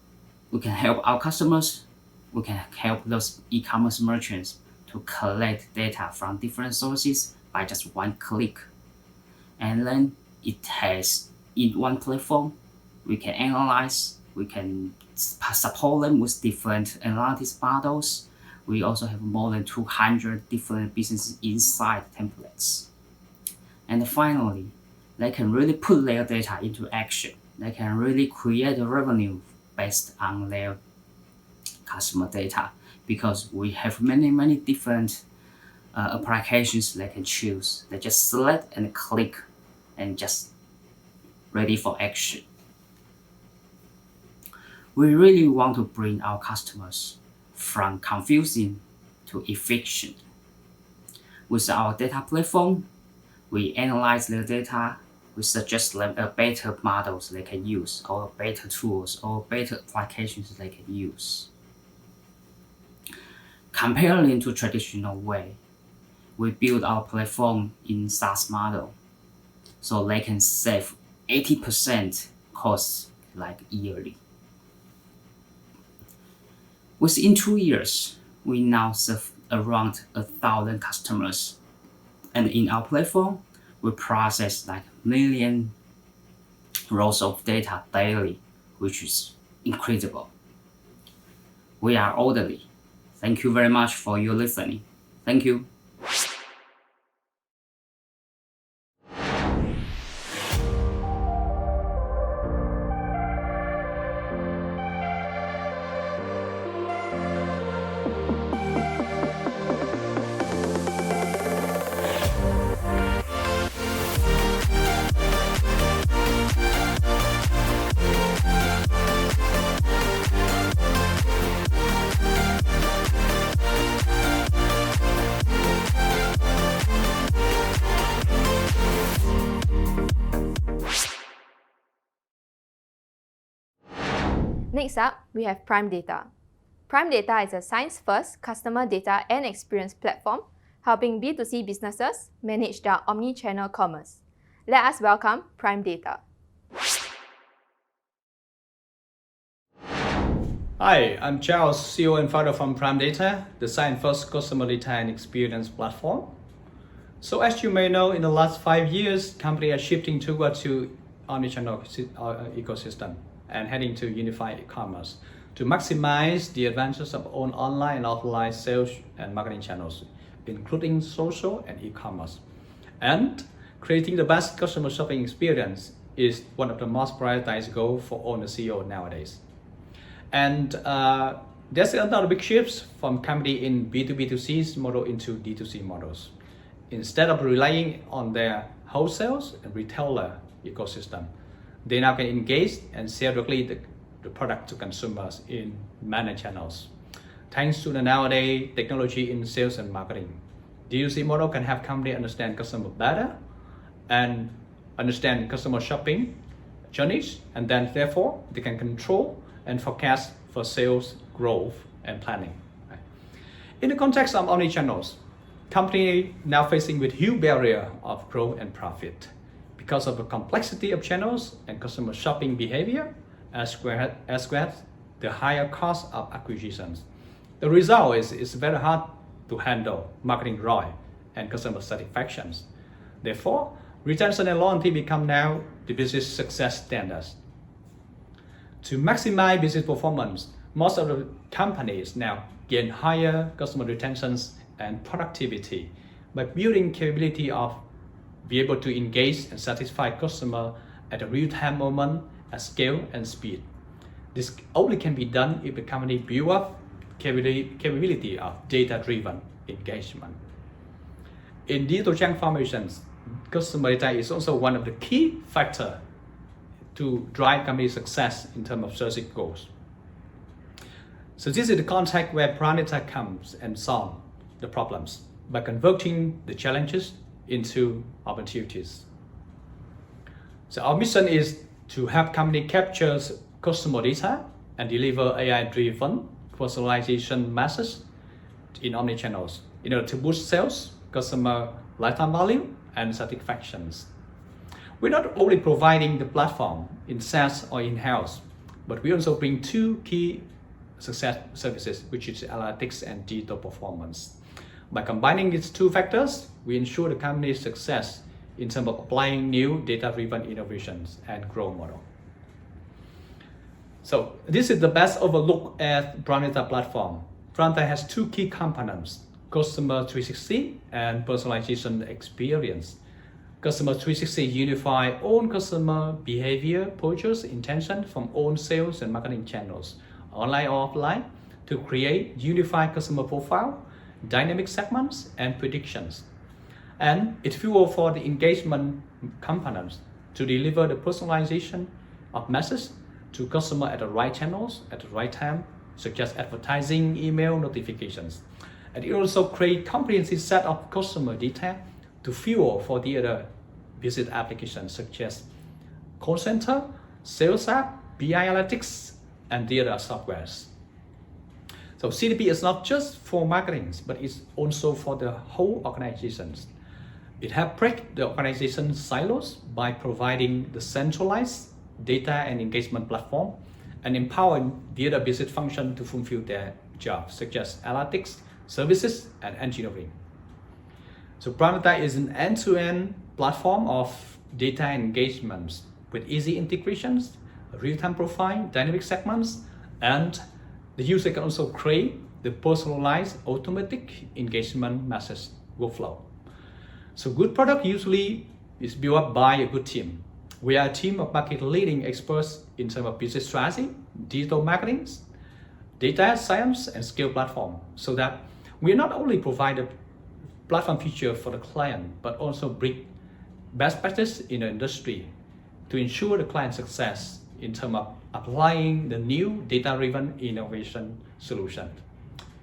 we can help our customers, we can help those e-commerce merchants to collect data from different sources by just 1 click. And then it has in one platform we can analyze, we can support them with different analytics models. We also have more than 200 different business insight templates. And finally, they can really put their data into action. They can really create revenue based on their customer data, because we have many different applications they can choose. They just select and click and just ready for action. We really want to bring our customers from confusing to efficient. With our data platform, we analyze their data, we suggest them better models they can use, or better tools, or better applications they can use. Comparing to traditional way, we build our platform in SaaS model, so they can save 80% costs like yearly. Within 2 years, we now serve around 1,000 customers, and in our platform, we process like million rows of data daily, which is incredible. We are orderly. Thank you very much for your listening. Thank you. Next up, we have Prime Data. Prime Data is a science-first customer data and experience platform helping B2C businesses manage their omni-channel commerce. Let us welcome Prime Data. Hi, I'm Charles, CEO and founder from Prime Data, the science-first customer data and experience platform. So as you may know, in the last 5 years, companies are shifting towards omni-channel ecosystem and heading to unified e-commerce to maximize the advantages of own online and offline sales and marketing channels, including social and e-commerce. And creating the best customer shopping experience is one of the most prioritized goals for all the CEO nowadays. And there's another big shift from company in B2B2C model into D2C models. Instead of relying on their wholesale and retailer ecosystem, they now can engage and sell directly the product to consumers in many channels. Thanks to the nowadays technology in sales and marketing, D2C model can help company understand customer better and understand customer shopping journeys, and then therefore they can control and forecast for sales growth and planning. In the context of omni-channels, company now facing with huge barrier of growth and profit because of the complexity of channels and customer shopping behavior, as well as the higher cost of acquisitions. The result is it's very hard to handle marketing ROI and customer satisfactions. Therefore, retention and loyalty become now the business success standards. To maximize business performance, most of the companies now gain higher customer retentions and productivity by building capability of be able to engage and satisfy customer at a real-time moment at scale and speed. This only can be done if the company build up capability of data-driven engagement. In digital transformations, customer data is also one of the key factors to drive company success in terms of strategic goals. So this is the context where Prime Data comes and solve the problems by converting the challenges into opportunities. So our mission is to help company capture customer data and deliver AI-driven personalization methods in omni-channels in order to boost sales, customer lifetime value, and satisfactions. We're not only providing the platform in SaaS or in-house, but we also bring two key success services, which is analytics and digital performance. By combining these two factors, we ensure the company's success in terms of applying new data-driven innovations and growth model. So this is the best overlook at Pramdata platform. Pramdata has two key components: Customer 360 and personalization experience. Customer 360 unify all customer behavior, purchase intention from all sales and marketing channels, online or offline, to create unified customer profile, dynamic segments, and predictions. And it fuels for the engagement components to deliver the personalization of message to customer at the right channels at the right time, such as advertising, email, notifications. And it also creates comprehensive set of customer data to fuel for the other business applications such as call center, sales app, BI analytics, and the other softwares. So CDP is not just for marketing, but it's also for the whole organizations. It helps break the organization silos by providing the centralized data and engagement platform and empowering the other business function to fulfill their jobs, such as analytics, services, and engineering. So Pramdata is an end-to-end platform of data engagements with easy integrations, real-time profile, dynamic segments, and the user can also create the personalized automatic engagement message workflow. So good product usually is built up by a good team. We are a team of market-leading experts in terms of business strategy, digital marketing, data science, and scale platform, so that we not only provide a platform feature for the client, but also bring best practice in the industry to ensure the client success in terms of applying the new data-driven innovation solution.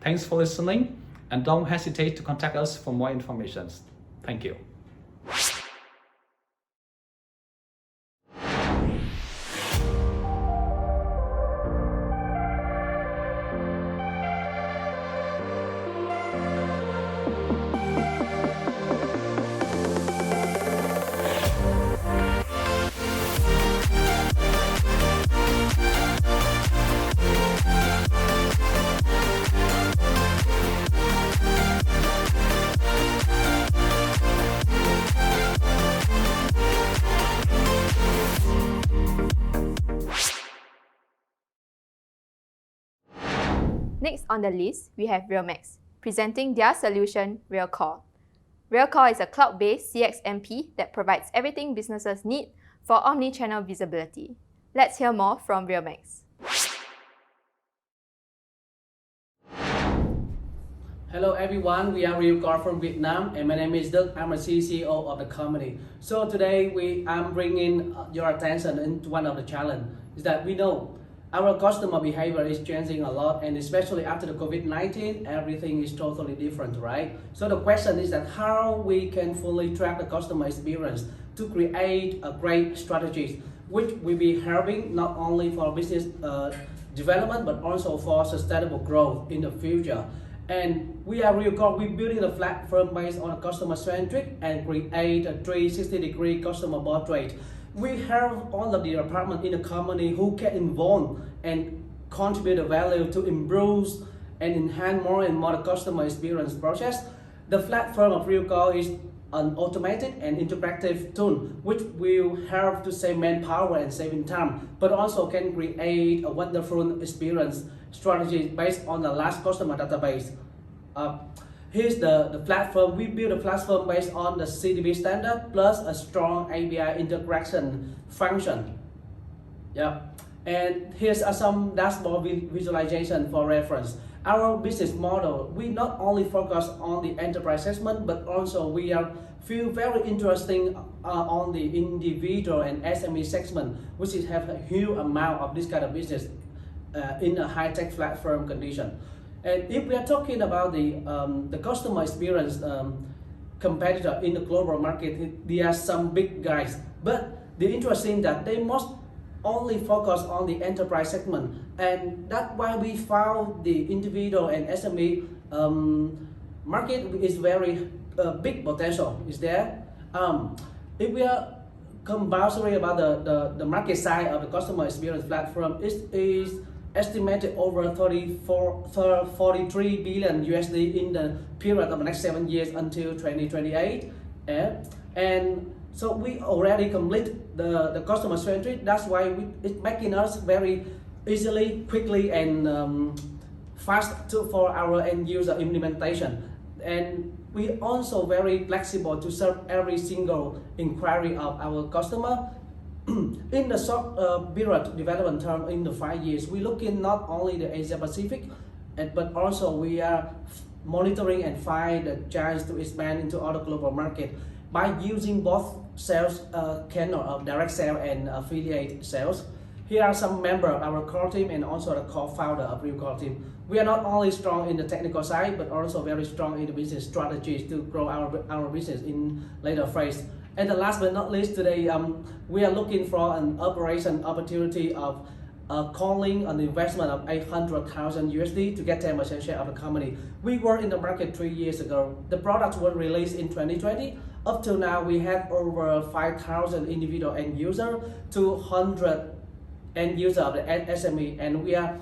Thanks for listening, and don't hesitate to contact us for more information. Thank you. Next on the list, we have Realmax, presenting their solution, RealCall. RealCall is a cloud-based CXMP that provides everything businesses need for omni-channel visibility. Let's hear more from Realmax. Hello everyone, we are RealCall from Vietnam, and my name is Đức. I'm a CEO of the company. So today I'm bringing your attention into one of the challenges is that we know our customer behavior is changing a lot, and especially after the COVID-19, everything is totally different, right? So the question is that how we can fully track the customer experience to create a great strategy, which will be helping not only for business development, but also for sustainable growth in the future. And we are RealCall, we're building a platform based on customer-centric and create a 360-degree customer portrait. We have all of the departments in the company who can involve and contribute the value to improve and enhance more and more the customer experience process. The platform of RealCall is an automated and interactive tool which will help to save manpower and saving time, but also can create a wonderful experience strategy based on the large customer database. Here's the platform. We build a platform based on the CDP standard plus a strong API integration function. Yeah. And here's some dashboard visualization for reference. Our business model, we not only focus on the enterprise segment, but also we feel very interesting on the individual and SME segment, which is have a huge amount of this kind of business in a high-tech platform condition. And if we are talking about the customer experience competitor in the global market, there are some big guys, but the interesting that they must only focus on the enterprise segment, and that's why we found the individual and SME market is very big potential is there. If we are compulsory about the market size of the customer experience platform, it is estimated over 43 billion USD in the period of the next 7 years until 2028. And so we already complete the customer centric. That's why it's making us very easily, quickly, and fast for our end user implementation. And we also very flexible to serve every single inquiry of our customer. In the short period development term in the 5 years, we look in not only the Asia Pacific, but also we are monitoring and find the chance to expand into other global market by using both sales channel of direct sale and affiliate sales. Here are some members of our core team and also the co-founder of Real Core team. We are not only strong in the technical side, but also very strong in the business strategies to grow our business in later phase. And the last but not least, today we are looking for an operation opportunity of calling an investment of 800,000 USD to get 10% share of the company. We were in the market 3 years ago. The products were released in 2020. Up till now, we have over 5,000 individual end user, 200 end user of the SME, and we are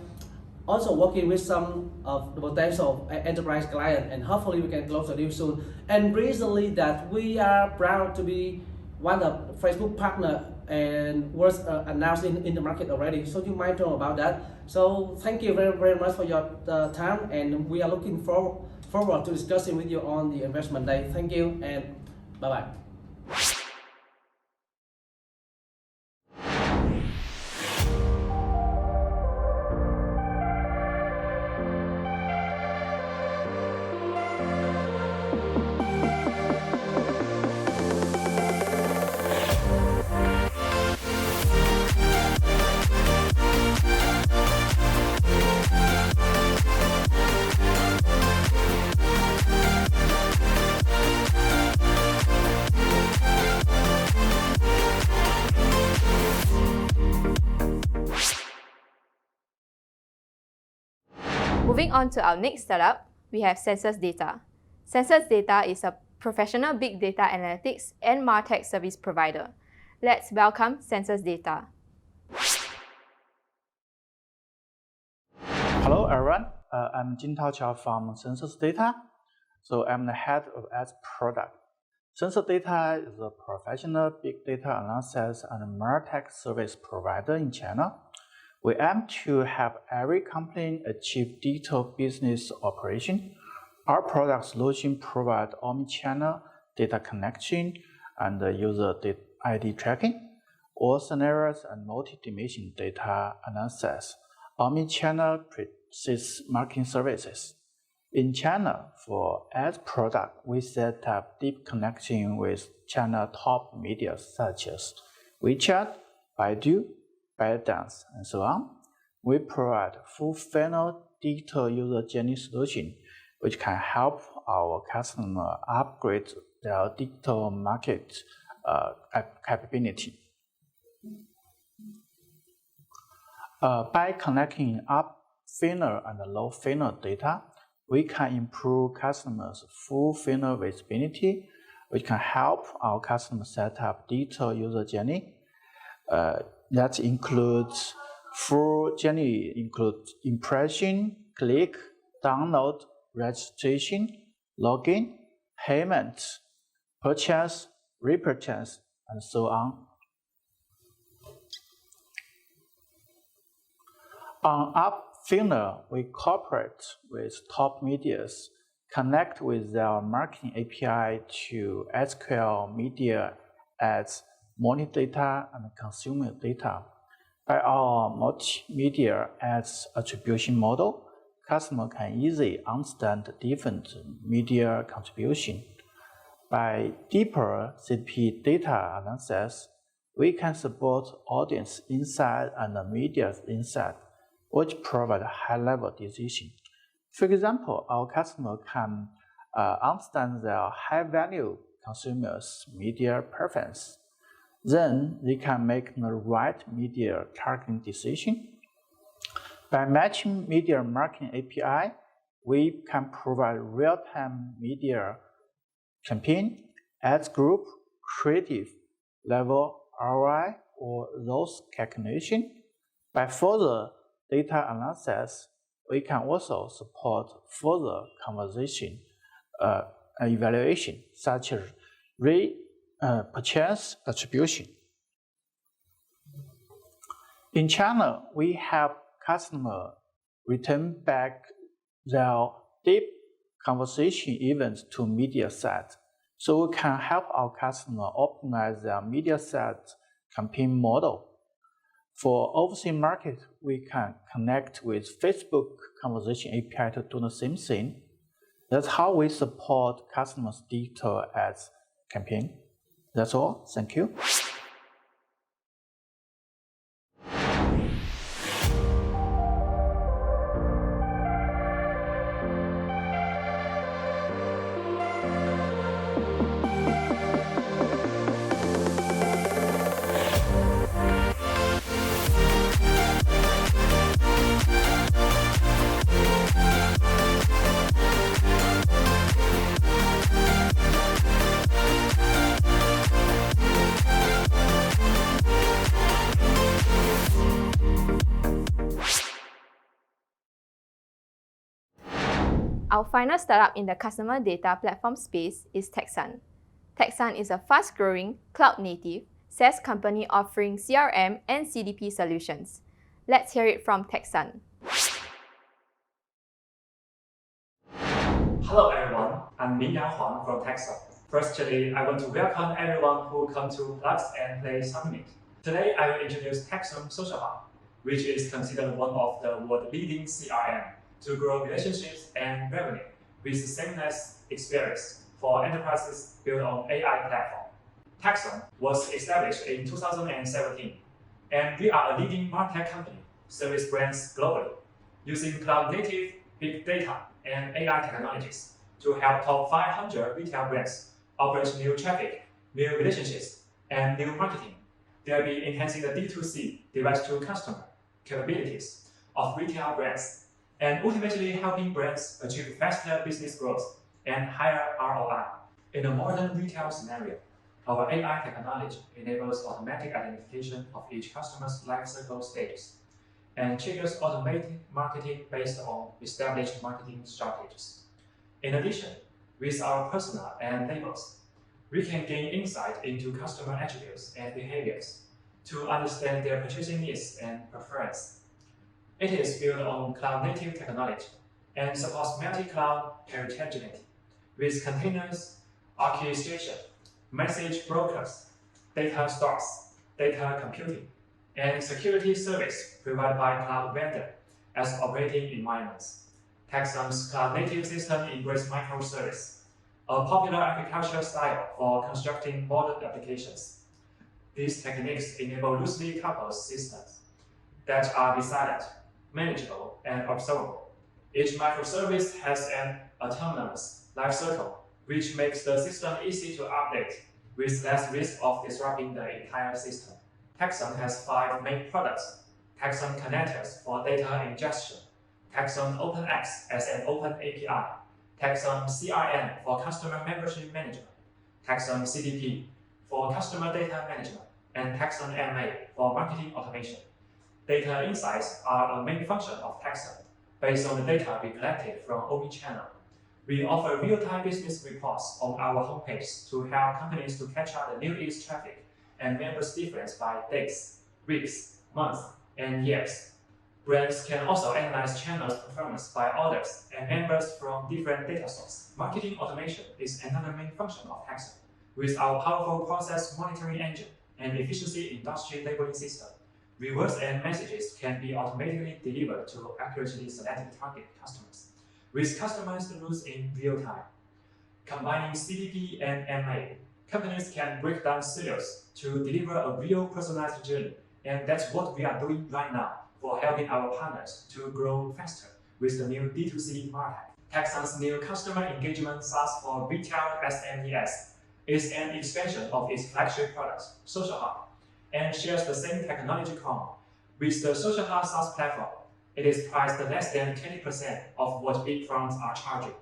also working with some of the potential enterprise client, and hopefully we can close the deal soon. And recently that we are proud to be one of Facebook partner and was announced in the market already, so you might know about that. So thank you very, very much for your time, and we are looking forward to discussing with you on the investment day. Thank you and bye-bye. Moving on to our next startup, we have Census Data. Census Data is a professional big data analytics and MarTech service provider. Let's welcome Census Data. Hello everyone, I'm Jintao Chao from Census Data. So I'm the head of Ads product. Census Data is a professional big data analysis and MarTech service provider in China. We aim to help every company achieve digital business operation. Our product solution provides omnichannel data connection and user ID tracking, all scenarios and multi-dimension data analysis, omnichannel precise marketing services. In China, for ads product, we set up deep connection with China top media such as WeChat, Baidu, ByteDance, and so on. We provide full funnel digital user journey solution, which can help our customer upgrade their digital market capability. By connecting up funnel and low funnel data, we can improve customers' full funnel visibility, which can help our customers set up digital user journey. That includes full journey, includes impression, click, download, registration, login, payment, purchase, repurchase, and so on. On up funnel, we cooperate with top medias, connect with their marketing API to SQL media ads, money data, and consumer data. By our multimedia ads attribution model, customers can easily understand different media contribution. By deeper CDP data analysis, we can support audience insight and media insight, which provide high-level decision. For example, our customer can understand their high-value consumers' media preference. Then they can make the right media targeting decision. By matching media marketing API, we can provide real-time media campaign, ads group, creative, level, ROI, or those calculation. By further data analysis, we can also support further conversation evaluation, such as purchase attribution. In China, we have customer return back their deep conversation events to media set. So we can help our customer optimize their media set campaign model. For overseas market, we can connect with Facebook Conversation API to do the same thing. That's how we support customers' digital ads campaign. That's all. Thank you. Our final startup in the customer data platform space is Texan. Texan is a fast-growing, cloud-native SaaS company offering CRM and CDP solutions. Let's hear it from Texan. Hello everyone, I'm Mingyang Huang from Texan. Firstly, I want to welcome everyone who come to Plug and Play Summit. Today, I will introduce Texan Social Hub, which is considered one of the world-leading CRM to grow relationships and revenue with seamless experience for enterprises built on AI platform. Texan was established in 2017, and we are a leading martech company, service brands globally, using cloud-native big data and AI technologies to help top 500 retail brands operate new traffic, new relationships, and new marketing. They'll be enhancing the D2C, direct-to-customer capabilities of retail brands, and ultimately helping brands achieve faster business growth and higher ROI. In a modern retail scenario, our AI technology enables automatic identification of each customer's lifecycle stages and triggers automated marketing based on established marketing strategies. In addition, with our persona and labels, we can gain insight into customer attributes and behaviors to understand their purchasing needs and preference. It is built on cloud-native technology and supports multi-cloud heterogeneity with containers, orchestration, message brokers, data stores, data computing, and security service provided by cloud vendor as operating environments. Texan's cloud-native system embraces microservice, a popular architecture style for constructing modern applications. These techniques enable loosely coupled systems that are resilient, manageable, and observable. Each microservice has an autonomous lifecycle, which makes the system easy to update with less risk of disrupting the entire system. Texan has 5 main products: Texan Connectors for data ingestion, Texan OpenX as an open API, Texan CRM for customer membership management, Texan CDP for customer data management, and Texan MA for marketing automation. Data insights are a main function of Texan, based on the data we collected from omnichannel. We offer real-time business reports on our homepage to help companies to capture the new east traffic and members' difference by days, weeks, months, and years. Brands can also analyze channels' performance by orders and members from different data sources. Marketing automation is another main function of Texan. With our powerful process monitoring engine and efficiency industry labeling system, rewards and messages can be automatically delivered to accurately selected target customers, with customized rules in real time. Combining CDP and MA, companies can break down silos to deliver a real personalized journey, and that's what we are doing right now for helping our partners to grow faster with the new D2C market. Texan's new customer engagement SaaS for retail SMEs is an expansion of its flagship product, Social Hub, and shares the same technology core. With the Social Hub SaaS platform, it is priced less than 20% of what big firms are charging.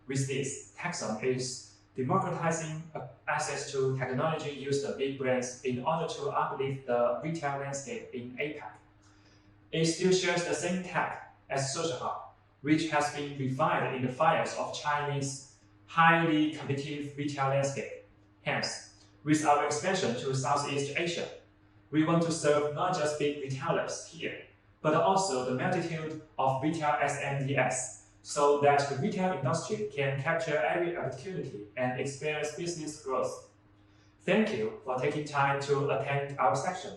With this, Texan is democratizing access to technology used by big brands in order to uplift the retail landscape in APAC. It still shares the same tech as Social Hub, which has been refined in the fires of Chinese highly competitive retail landscape. Hence, with our expansion to Southeast Asia, we want to serve not just big retailers here, but also the multitude of retail SMEs, so that the retail industry can capture every opportunity and experience business growth. Thank you for taking time to attend our session.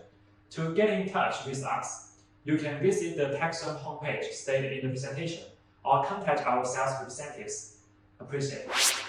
To get in touch with us, you can visit the Taxum homepage stated in the presentation or contact our sales representatives. Appreciate it.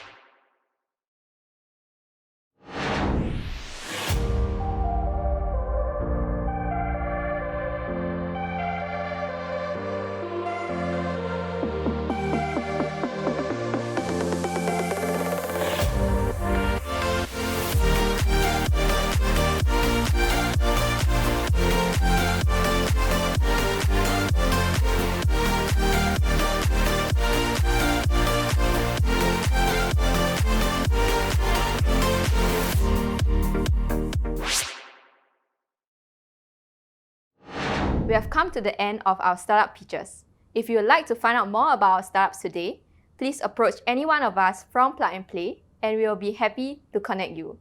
We have come to the end of our startup pitches. If you would like to find out more about our startups today, please approach any one of us from Plug and Play, and we will be happy to connect you.